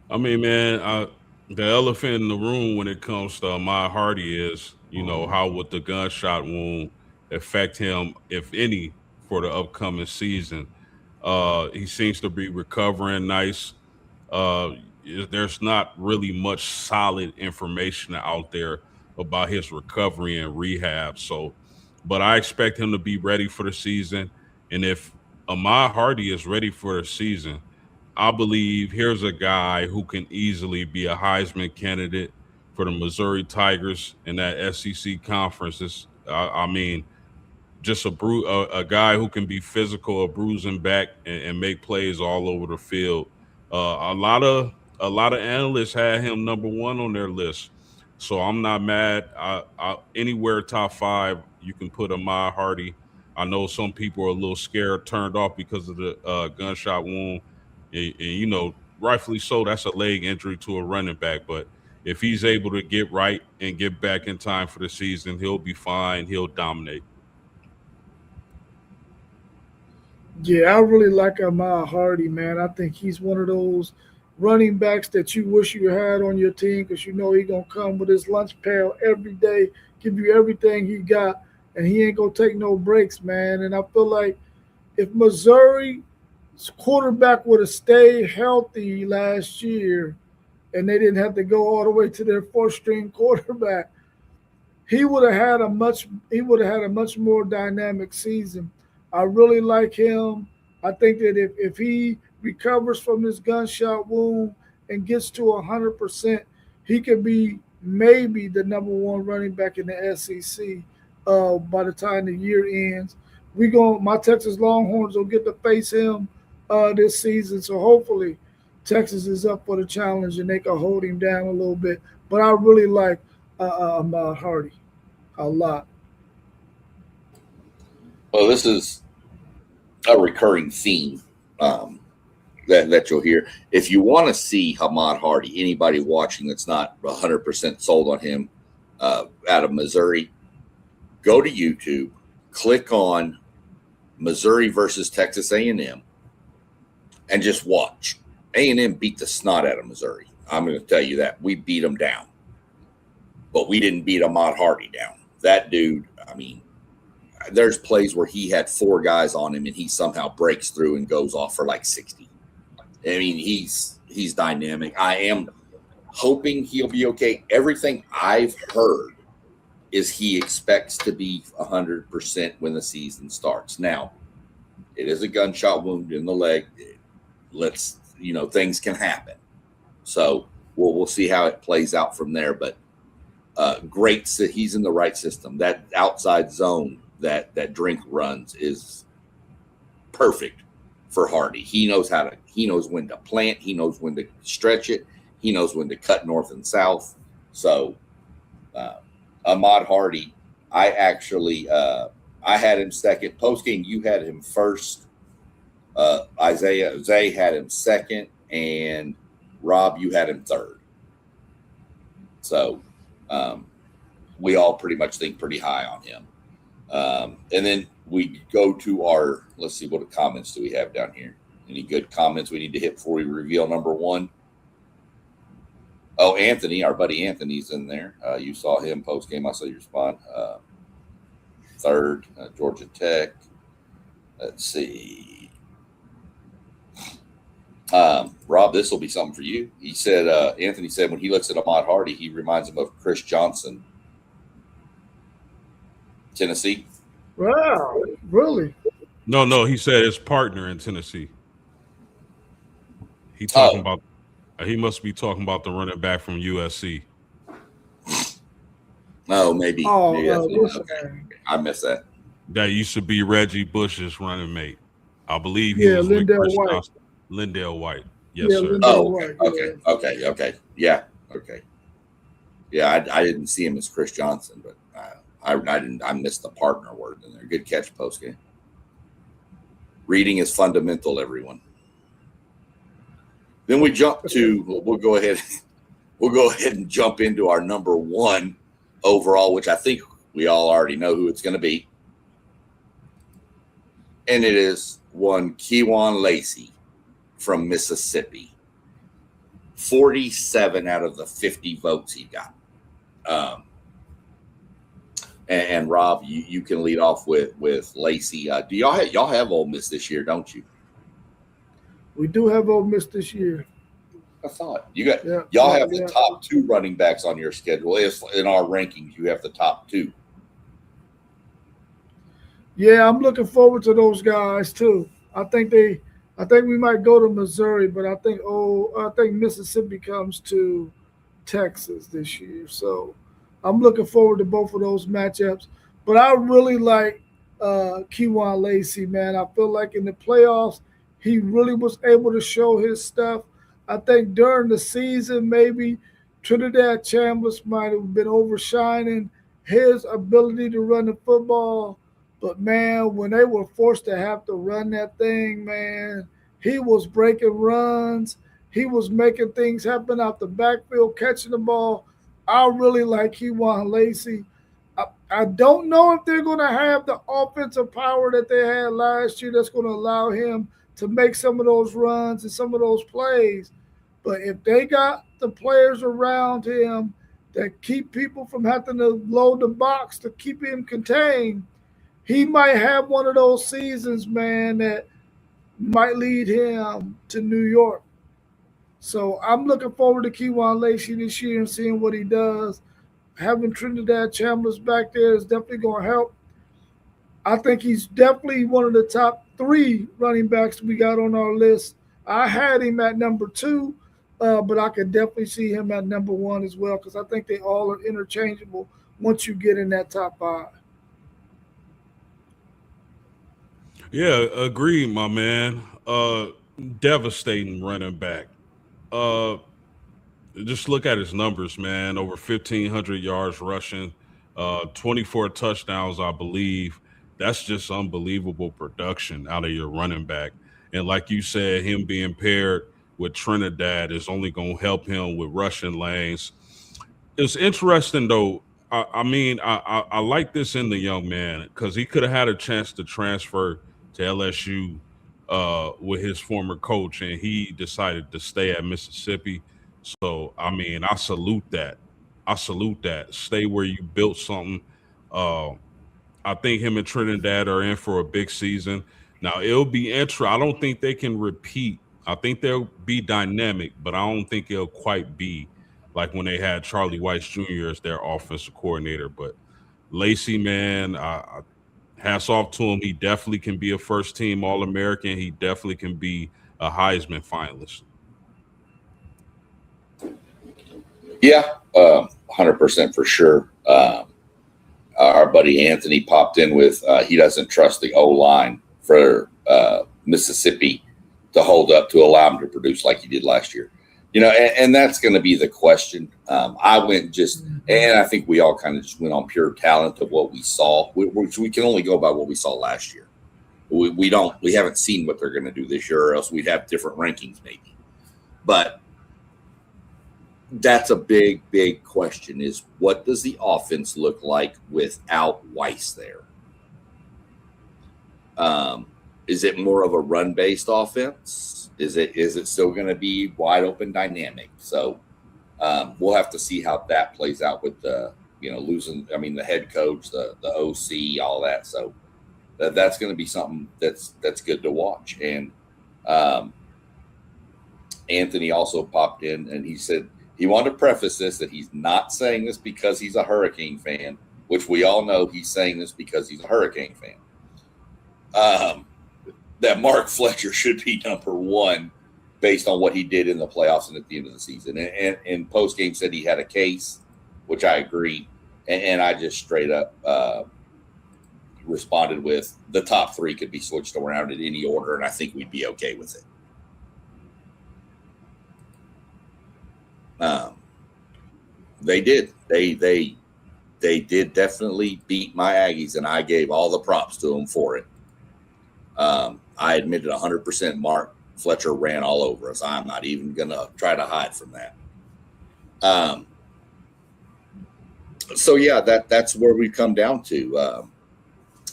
S3: I mean, man, the elephant in the room when it comes to Ahmad Hardy is, how would the gunshot wound affect him, if any, for the upcoming season? He seems to be recovering nice. Uh, there's not really much solid information out there about his recovery and rehab. So, but I expect him to be ready for the season. And if Ahmad Hardy is ready for the season, I believe here's a guy who can easily be a Heisman candidate for the Missouri Tigers in that SEC conference. I mean, just a guy who can be physical, a bruising back, and make plays all over the field. A lot of analysts had him number one on their list, so I'm not mad. Anywhere top five, you can put Ahmad Hardy. I know some people are a little scared, turned off because of the gunshot wound, and rightfully so. That's a leg injury to a running back, but if he's able to get right and get back in time for the season, he'll be fine. He'll dominate.
S2: Yeah, I really like Ahmad Hardy, man. I think he's one of those running backs that you wish you had on your team because you know he's gonna come with his lunch pail every day, give you everything he got, and he ain't gonna take no breaks, man. And I feel like if Missouri's quarterback would have stayed healthy last year and they didn't have to go all the way to their fourth string quarterback, he would have had a much more dynamic season. I really like him. I think that if he recovers from this gunshot wound and gets to 100%, he could be maybe the number one running back in the SEC by the time the year ends. My Texas Longhorns will get to face him this season, so hopefully Texas is up for the challenge and they can hold him down a little bit. But I really like Ahmad Hardy a lot.
S1: Well, this is a recurring theme that you'll hear. If you want to see Ahmad Hardy, anybody watching that's not 100% sold on him out of Missouri, go to YouTube, click on Missouri versus Texas A&M, and just watch. A&M beat the snot out of Missouri. I'm going to tell you that. We beat them down. But we didn't beat Ahmad Hardy down. That dude, I mean, there's plays where he had four guys on him and he somehow breaks through and goes off for like 60. I mean, he's dynamic. I am hoping he'll be okay. Everything I've heard is he expects to be 100% when the season starts. Now, it is a gunshot wound in the leg. Things can happen. So we'll see how it plays out from there. But great, he's in the right system. That outside zone that Drink runs is perfect for Hardy. He knows when to plant. He knows when to stretch it. He knows when to cut north and south. So Ahmad Hardy, I actually I had him second. Post game, you had him first. Zay had him second, and Rob, you had him third. So we all pretty much think pretty high on him. And then we go to let's see, what comments do we have down here? Any good comments we need to hit before we reveal number one? Oh, Anthony, our buddy Anthony's in there. You saw him post game. I saw you respond. Third, Georgia Tech. Let's see. Rob, this will be something for you. He said, Anthony said, when he looks at Ahmad Hardy, he reminds him of Chris Johnson, Tennessee.
S2: Wow, really?
S3: No, he said his partner in Tennessee. He must be talking about the running back from USC.
S1: Oh, maybe. Maybe
S2: okay.
S1: I missed that.
S3: That used to be Reggie Bush's running mate. I believe he was with Chris Johnson. Lindell White. Yes, sir.
S1: Okay. Yeah. Okay. Yeah, I didn't see him as Chris Johnson, but I missed the partner word in there. Good catch, post game. Reading is fundamental, everyone. Then we jump to we'll go ahead and jump into our number one overall, which I think we all already know who it's going to be. And it is one Kewan Lacey from Mississippi. 47 out of the 50 votes he got. And Rob, you can lead off with Lacey. Do y'all have Ole Miss this year, don't you?
S2: We do have Ole Miss this year.
S1: I thought y'all have the top 2 running backs on your schedule. If in our rankings you have the top 2.
S2: Yeah, I'm looking forward to those guys too. I think we might go to Missouri, but I think Mississippi comes to Texas this year. So I'm looking forward to both of those matchups. But I really like Kewan Lacey, man. I feel like in the playoffs, he really was able to show his stuff. I think during the season, maybe Trinidad Chambers might have been overshining his ability to run the football. But, man, when they were forced to have to run that thing, man, he was breaking runs. He was making things happen out the backfield, catching the ball. I really like Kewan Lacey. I don't know if they're going to have the offensive power that they had last year that's going to allow him to make some of those runs and some of those plays. But if they got the players around him that keep people from having to load the box to keep him contained, he might have one of those seasons, man, that might lead him to New York. So I'm looking forward to Kewan Lacey this year and seeing what he does. Having Trinidad Chambers back there is definitely going to help. I think he's definitely one of the top 3 running backs we got on our list. I had him at number 2, but I could definitely see him at number 1 as well because I think they all are interchangeable once you get in that top 5.
S3: Yeah, agreed, my man. Devastating running back. Just look at his numbers, man. Over 1,500 yards rushing, 24 touchdowns, I believe. That's just unbelievable production out of your running back. And like you said, him being paired with Trinidad is only going to help him with rushing lanes. It's interesting, though. I like this in the young man because he could have had a chance to transfer to LSU with his former coach, and he decided to stay at Mississippi. So, I salute that. Stay where you built something. I think him and Trinidad are in for a big season. Now, it'll be interesting. I don't think they can repeat. I think they'll be dynamic, but I don't think it'll quite be like when they had Charlie Weiss Jr. as their offensive coordinator. But Lacey, man, hats off to him. He definitely can be a first-team All-American. He definitely can be a Heisman finalist.
S1: Yeah, 100% for sure. Our buddy Anthony popped in with he doesn't trust the O-line for Mississippi to hold up to allow him to produce like he did last year. And that's going to be the question. I went and I think we all kind of just went on pure talent of what we saw, which we can only go by what we saw last year. We haven't seen what they're going to do this year, or else we'd have different rankings maybe. But that's a big, big question is what does the offense look like without Weiss there? Is it more of a run-based offense? Is it still going to be wide open dynamic? So we'll have to see how that plays out with the, losing, the head coach, the OC, all that. So that's going to be something that's good to watch. And Anthony also popped in and he said, he wanted to preface this that he's not saying this because he's a Hurricane fan, which we all know he's saying this because he's a Hurricane fan. That Mark Fletcher should be number 1 based on what he did in the playoffs and at the end of the season. And post-game said he had a case, which I agree. And I just straight up responded with the top 3 could be switched around in any order, and I think we'd be okay with it. They did. They did definitely beat my Aggies, and I gave all the props to them for it. I admitted 100% Mark Fletcher ran all over us. I'm not even going to try to hide from that. So, yeah, that's where we come down to.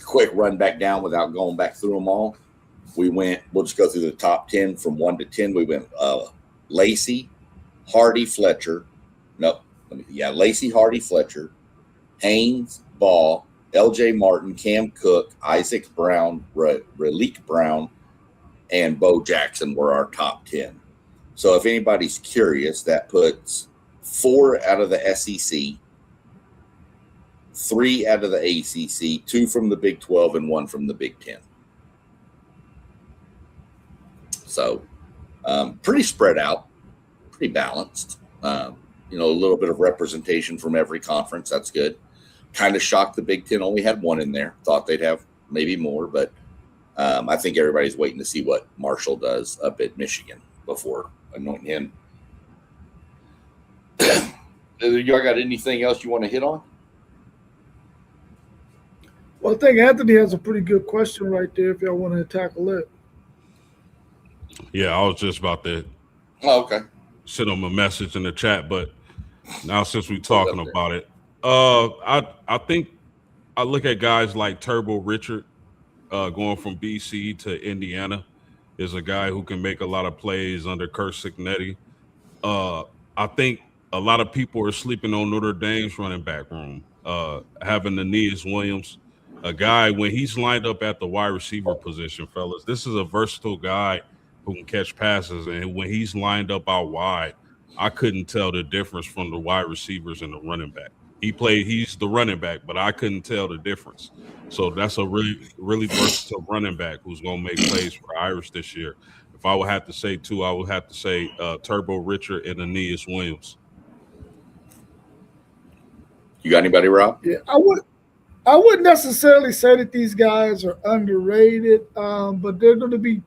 S1: Quick run back down without going back through them all. We'll just go through the top 10 from 1 to 10. We went Lacey, Hardy Fletcher. No, Lacey Hardy Fletcher, Haynes Ball, L.J. Martin, Cam Cook, Isaac Brown, Relique Brown, and Bo Jackson were our top 10. So if anybody's curious, that puts 4 out of the SEC, 3 out of the ACC, 2 from the Big 12, and 1 from the Big 10. So pretty spread out, pretty balanced. A little bit of representation from every conference. That's good. Kind of shocked the Big 10 only had 1 in there. Thought they'd have maybe more, but I think everybody's waiting to see what Marshall does up at Michigan before anointing him. Y'all got anything else you want to hit on?
S2: Well, I think Anthony has a pretty good question right there if y'all want to tackle it.
S3: Yeah, I was just about to send him a message in the chat, but now since we're talking about it, I think I look at guys like Turbo Richard going from BC to Indiana is a guy who can make a lot of plays under Kurt Signetti. I think a lot of people are sleeping on Notre Dame's running back room. Having Aeneas Williams, a guy when he's lined up at the wide receiver position, fellas, this is a versatile guy who can catch passes. And when he's lined up out wide, I couldn't tell the difference from the wide receivers and the running back. He's the running back, but I couldn't tell the difference. So that's a really, really versatile running back who's going to make plays for Irish this year. If I would have to say 2, I would have to say Turbo Richard and Aeneas Williams.
S1: You got anybody, Rob?
S2: Yeah, I wouldn't necessarily say that these guys are underrated, but they're going to be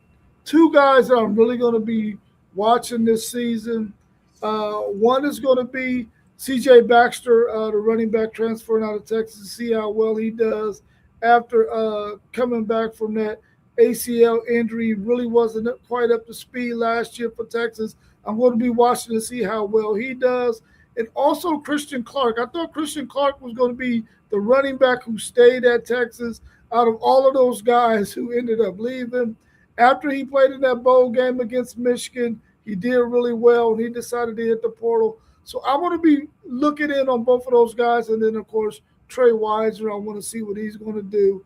S2: 2 guys that I'm really going to be watching this season. One is going to be C.J. Baxter, the running back transferring out of Texas, to see how well he does after coming back from that ACL injury. Really wasn't quite up to speed last year for Texas. I'm going to be watching to see how well he does. And also Christian Clark. I thought Christian Clark was going to be the running back who stayed at Texas out of all of those guys who ended up leaving. After he played in that bowl game against Michigan, he did really well, and he decided to hit the portal. So I'm going to be looking in on both of those guys. And then, of course, Trey Weiser, I want to see what he's going to do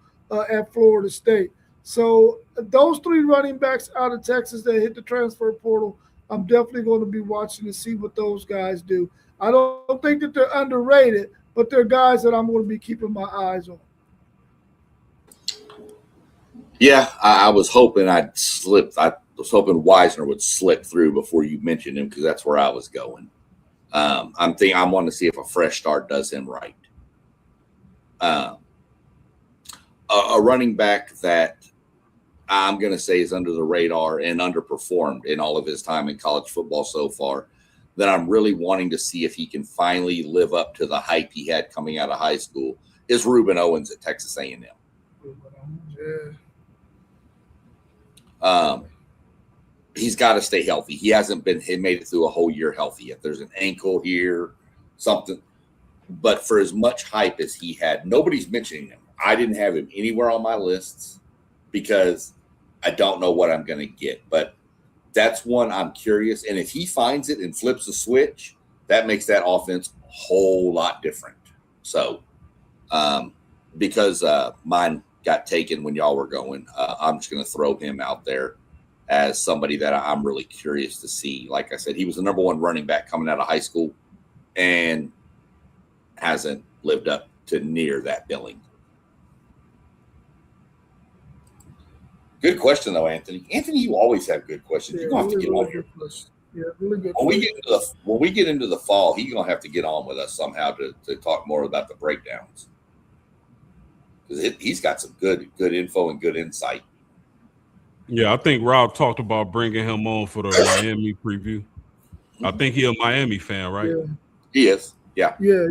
S2: at Florida State. So those 3 running backs out of Texas that hit the transfer portal, I'm definitely going to be watching to see what those guys do. I don't think that they're underrated, but they're guys that I'm going to be keeping my eyes on.
S1: Yeah, I was hoping I'd slip. I was hoping Wisner would slip through before you mentioned him because that's where I was going. I want to see if a fresh start does him right. A running back that I'm going to say is under the radar and underperformed in all of his time in college football so far, that I'm really wanting to see if he can finally live up to the hype he had coming out of high school, is Reuben Owens at Texas A&M. He's got to stay healthy. He made it through a whole year healthy yet. There's an ankle here, something. But for as much hype as he had, nobody's mentioning him. I didn't have him anywhere on my lists because I don't know what I'm going to get. But that's one I'm curious. And if he finds it and flips the switch, that makes that offense a whole lot different. So because mine got taken when y'all were going, I'm just going to throw him out there as somebody that I'm really curious to see. Like I said, he was the number 1 running back coming out of high school and hasn't lived up to near that billing. Good question, though, Anthony. Anthony, you always have good questions.
S2: Yeah,
S1: You're going to have to get on here.
S2: Yeah, really good.
S1: When we get into the fall, he's going to have to get on with us somehow to talk more about the breakdowns. Because he's got some good info and good insight.
S3: Yeah, I think Rob talked about bringing him on for the Miami preview. I think he's a Miami fan, right?
S2: Yeah.
S1: He is. Yeah.
S2: Yeah.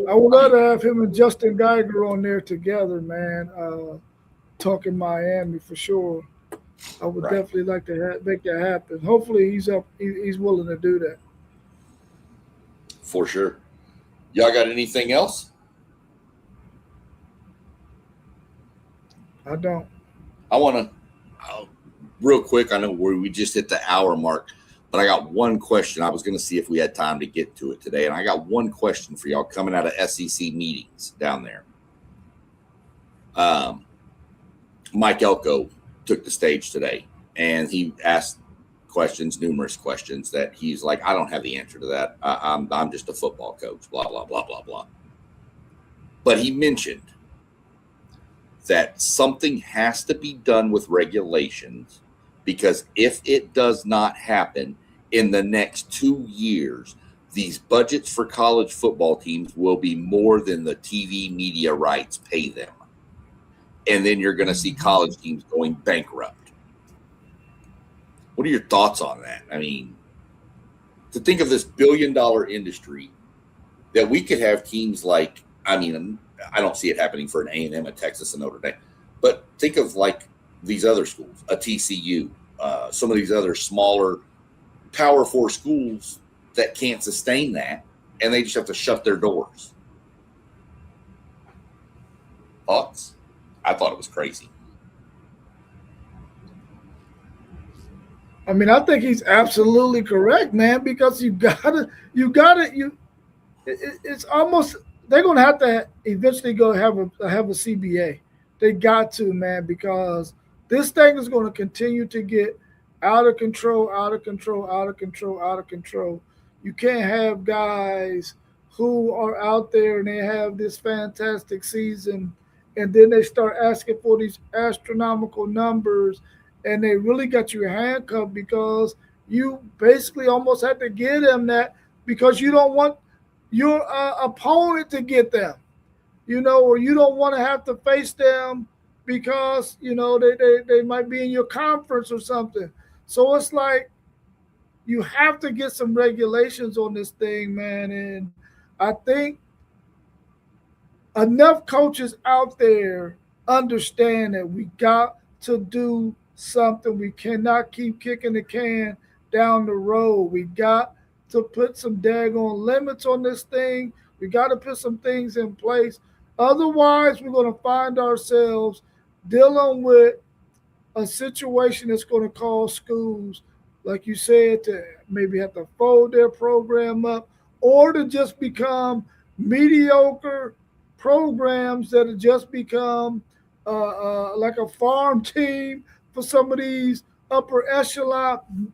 S2: I would love to have him and Justin Geiger on there together, man. Talking Miami for sure. I would definitely like to make that happen. Hopefully he's willing to do that.
S1: For sure. Y'all got anything else?
S2: I don't.
S1: I want to, real quick, I know we just hit the hour mark. But I got one question. I was going to see if we had time to get to it today. And I got one question for y'all coming out of SEC meetings down there. Mike Elko took the stage today, and he asked numerous questions that he's like, I don't have the answer to that. I'm just a football coach, blah, blah, blah, blah, blah. But he mentioned that something has to be done with regulations, because if it does not happen in the next 2 years, these budgets for college football teams will be more than the TV media rights pay them. And then you're going to see college teams going bankrupt. What are your thoughts on that? I mean, to think of this billion-dollar industry that we could have teams like, I mean, I don't see it happening for an A&M, a Texas, and Notre Dame, but think of like these other schools, a TCU, some of these other smaller Power 4 schools that can't sustain that, and they just have to shut their doors. Thoughts? I thought it was crazy.
S2: I mean, I think he's absolutely correct, man, because it's almost, they're going to have to eventually go have a CBA. They got to, man, because this thing is going to continue to get out of control. You can't have guys who are out there and they have this fantastic season, and then they start asking for these astronomical numbers, and they really got you handcuffed because you basically almost had to give them that because you don't want your opponent to get them, or you don't want to have to face them because, they might be in your conference or something. So it's like you have to get some regulations on this thing, man. And I think enough coaches out there understand that we got to do something. We cannot keep kicking the can down the road. We got to put some daggone limits on this thing. We got to put some things in place. Otherwise, we're going to find ourselves dealing with a situation that's going to cause schools, like you said, to maybe have to fold their program up or to just become mediocre programs that have just become like a farm team for some of these upper echelon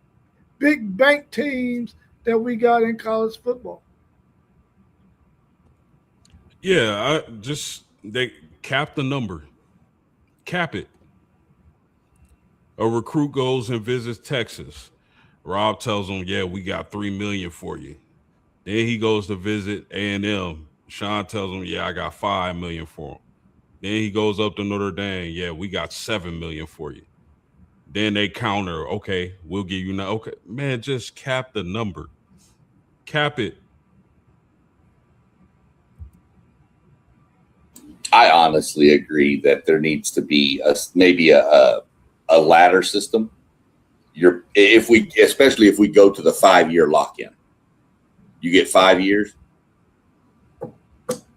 S2: big bank teams that we got in college football.
S3: Yeah, they cap the number. Cap it. A recruit goes and visits Texas. Rob tells him, yeah, we got $3 million for you. Then he goes to visit A&M. Sean tells him, yeah, I got $5 million for him. Then he goes up to Notre Dame. Yeah, we got $7 million for you. Then they counter, okay, we'll give you now. Okay, man, just cap the number. Cap it.
S1: I honestly agree that there needs to be maybe a ladder system. Especially if we go to the 5-year lock-in, you get 5 years,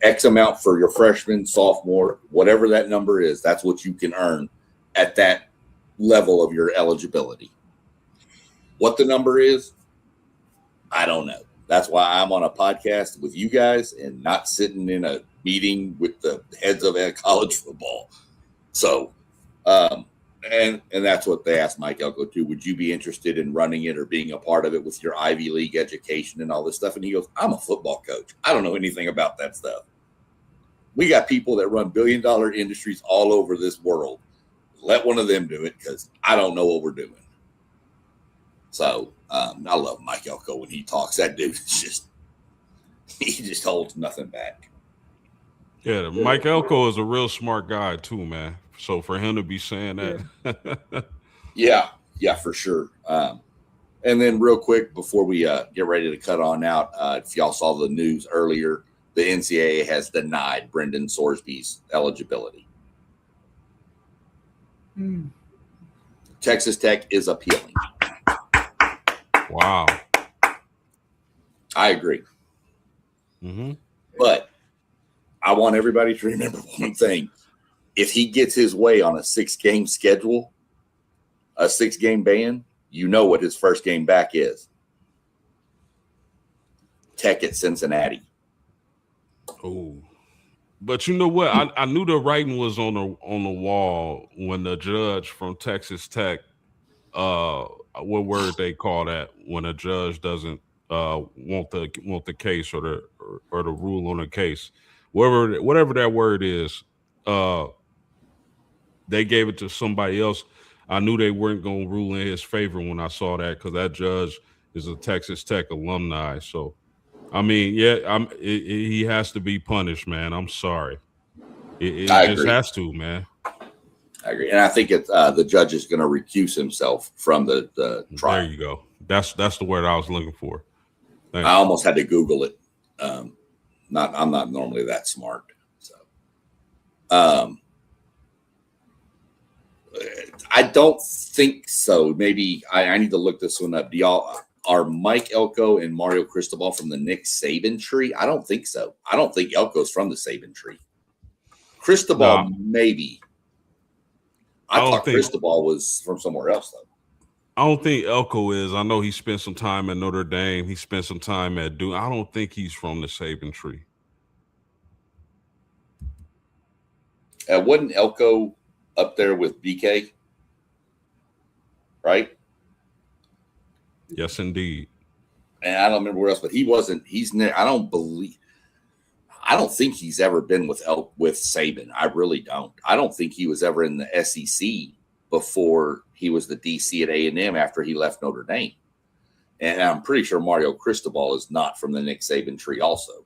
S1: X amount for your freshman, sophomore, whatever that number is. That's what you can earn at that level of your eligibility. What the number is, I don't know. That's why I'm on a podcast with you guys and not sitting in a meeting with the heads of college football. So, and that's what they asked Mike Elko too. Would you be interested in running it or being a part of it with your Ivy League education and all this stuff? And he goes, I'm a football coach. I don't know anything about that stuff. We got people that run billion-dollar industries all over this world. Let one of them do it because I don't know what we're doing. So I love Mike Elko when he talks. That dude is he just holds nothing back.
S3: Yeah, Mike Elko is a real smart guy too, man. So for him to be saying that.
S1: Yeah, for sure. And then real quick before we get ready to cut on out, if y'all saw the news earlier, the NCAA has denied Brendan Sorsby's eligibility. Texas Tech is appealing.
S3: Wow.
S1: I agree.
S3: Mm-hmm.
S1: But I want everybody to remember one thing. If he gets his way on a 6-game schedule, a 6-game ban, you know what his first game back is. Tech at Cincinnati.
S3: Oh, but you know what? I knew the writing was on the wall when the judge from Texas Tech, what word they call that when a judge doesn't want the case or the rule on the case, whatever that word is, they gave it to somebody else. I knew they weren't going to rule in his favor when I saw that, because that judge is a Texas Tech alumni. So, I mean, yeah, he has to be punished, man. I'm sorry. It
S1: I
S3: just
S1: agree.
S3: has to, man.
S1: I agree. And I think the judge is going to recuse himself from the trial.
S3: There you go. That's the word I was looking for. Thanks.
S1: I almost had to Google it. I'm not normally that smart. So, I don't think so. Maybe I need to look this one up. Are Mike Elko and Mario Cristobal from the Nick Saban tree? I don't think so. I don't think Elko's from the Saban tree. Cristobal, maybe. I thought Cristobal was from somewhere else, though.
S3: I don't think Elko is. I know he spent some time at Notre Dame. He spent some time at Duke. I don't think he's from the Saban tree.
S1: Wasn't Elko up there with BK? Right?
S3: Yes, indeed.
S1: And I don't remember where else, but he wasn't. I don't think he's ever been with Saban. I really don't. I don't think he was ever in the SEC before he was the DC at A&M after he left Notre Dame. And I'm pretty sure Mario Cristobal is not from the Nick Saban tree also.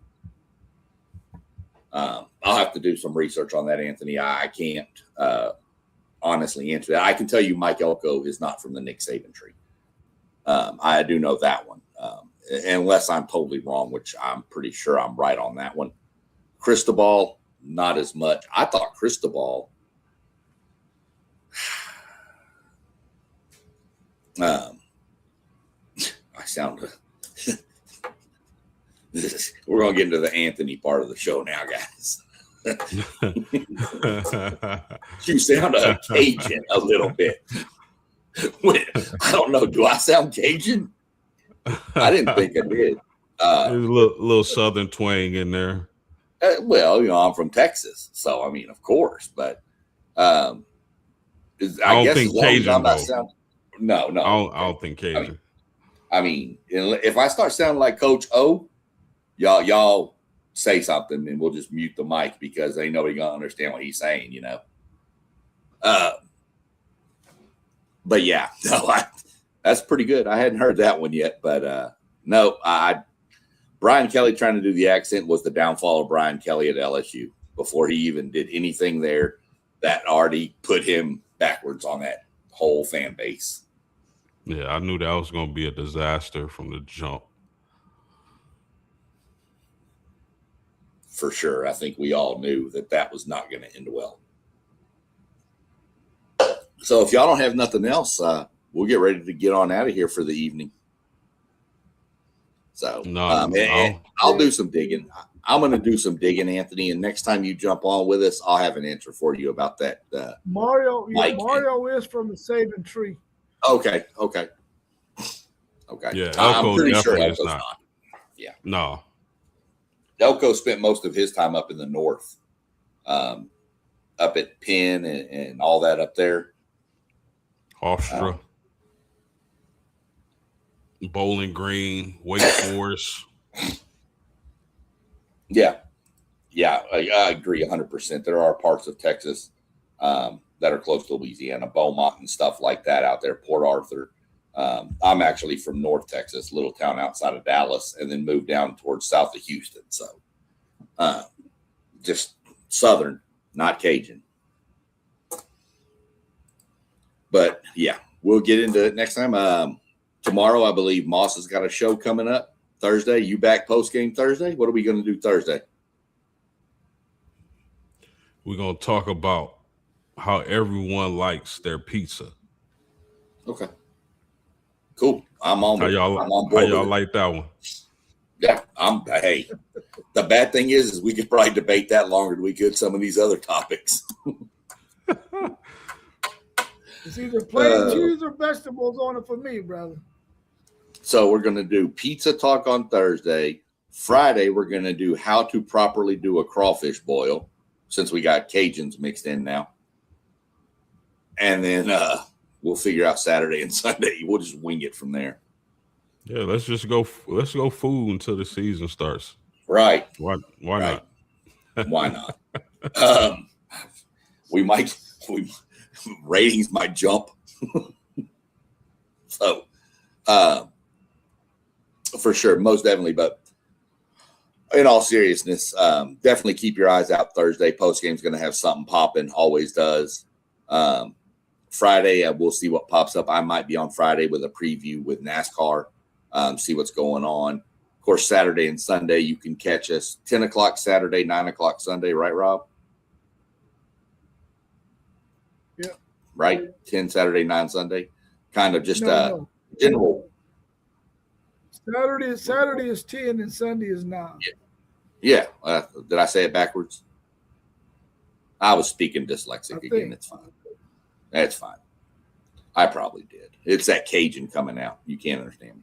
S1: I'll have to do some research on that, Anthony. I can't honestly answer that. I can tell you Mike Elko is not from the Nick Saban tree. I do know that one, unless I'm totally wrong, which I'm pretty sure I'm right on that one. Cristobal, not as much. I thought Cristobal I sound we're going to get into the Anthony part of the show now, guys. You sound Cajun a little bit. I don't know. Do I sound Cajun? I didn't think I did.
S3: There's a little Southern twang in there.
S1: Well, I'm from Texas, so I mean, of course. But I
S3: don't
S1: guess
S3: think Cajun.
S1: No.
S3: I don't think Cajun.
S1: I mean, if I start sounding like Coach O, y'all say something, and we'll just mute the mic because ain't nobody gonna understand what he's saying, But yeah, no, that's pretty good. I hadn't heard that one yet, but no, Brian Kelly trying to do the accent was the downfall of Brian Kelly at LSU before he even did anything there. That already put him backwards on that whole fan base.
S3: Yeah, I knew that was going to be a disaster from the jump.
S1: For sure. I think we all knew that was not going to end well. So if y'all don't have nothing else, we'll get ready to get on out of here for the evening. So I'll do some digging. I'm going to do some digging, Anthony, and next time you jump on with us, I'll have an answer for you about that.
S2: Mario is from the Saban tree.
S1: Okay.
S3: Yeah,
S1: I'm pretty sure
S3: Elko's
S1: Elko's not. Yeah.
S3: No.
S1: Elko spent most of his time up in the north, up at Penn and all that up there.
S3: Hofstra. Bowling Green, Wake Forest.
S1: Yeah, I agree 100%. There are parts of Texas that are close to Louisiana, Beaumont and stuff like that out there, Port Arthur. I'm actually from North Texas, little town outside of Dallas, and then moved down towards south of Houston. So just Southern, not Cajun. But, yeah, we'll get into it next time. Tomorrow, I believe Moss has got a show coming up. Thursday, you back post-game Thursday? What are we going to do Thursday?
S3: We're going to talk about how everyone likes their pizza.
S1: Okay. Cool. I'm on board.
S3: How y'all like that one?
S1: Yeah, hey, the bad thing is we could probably debate that longer than we could some of these other topics.
S2: It's either plain cheese or vegetables on it for me, brother.
S1: So we're going to do pizza talk on Thursday, Friday, we're going to do how to properly do a crawfish boil, since we got Cajuns mixed in now. And then we'll figure out Saturday and Sunday. We'll just wing it from there.
S3: Yeah, let's go food until the season starts.
S1: Right.
S3: Why
S1: right.
S3: not?
S1: Why not? Ratings might jump. So, for sure, most definitely. But in all seriousness, definitely keep your eyes out Thursday. Post game's going to have something popping, always does. Friday, we'll see what pops up. I might be on Friday with a preview with NASCAR, see what's going on. Of course, Saturday and Sunday, you can catch us 10 o'clock Saturday, 9 o'clock Sunday, right, Rob?
S2: Yeah.
S1: Right? 10 Saturday, 9 Sunday. Kind of just
S2: No.
S1: general.
S2: Saturday is 10 and Sunday is 9.
S1: Yeah. Did I say it backwards? I was speaking dyslexic again. It's fine. That's fine. I probably did. It's that Cajun coming out. You can't understand me.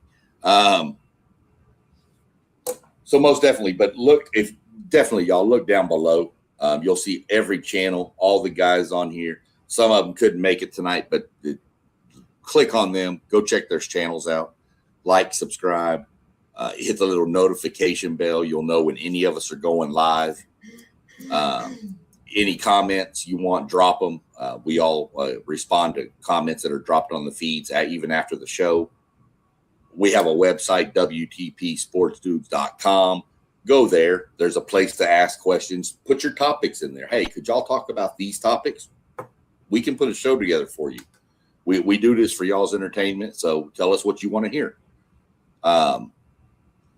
S1: So most definitely, but y'all look down below. You'll see every channel, all the guys on here. Some of them couldn't make it tonight, but click on them. Go check their channels out. Like, subscribe, hit the little notification bell. You'll know when any of us are going live. Any comments you want, drop them. We all respond to comments that are dropped on the feeds even after the show. We have a website, WTP SPORTSDUDES.com. Go there. There's a place to ask questions. Put your topics in there. Hey, could y'all talk about these topics? We can put a show together for you. We do this for y'all's entertainment, so tell us what you want to hear.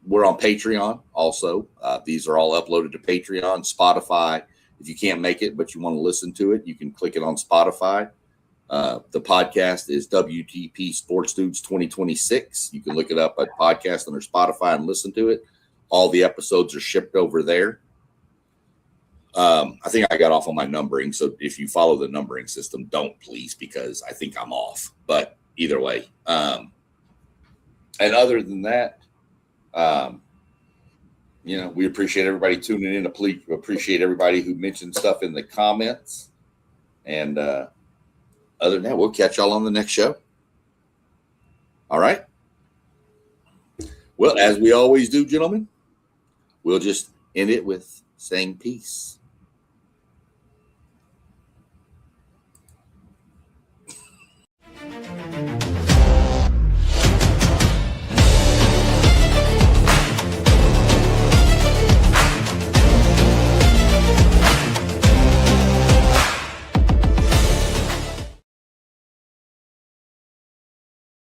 S1: We're on Patreon also. These are all uploaded to Patreon, Spotify. If you can't make it, but you want to listen to it, you can click it on Spotify. The podcast is WTP Sports Dudes 2026. You can look it up at podcast under Spotify and listen to it. All the episodes are shipped over there. I think I got off on my numbering. So if you follow the numbering system, don't please, because I think I'm off. But either way. And other than that, we appreciate everybody tuning in. Appreciate everybody who mentioned stuff in the comments. And other than that, we'll catch y'all on the next show. All right. Well, as we always do, gentlemen, we'll just end it with saying peace.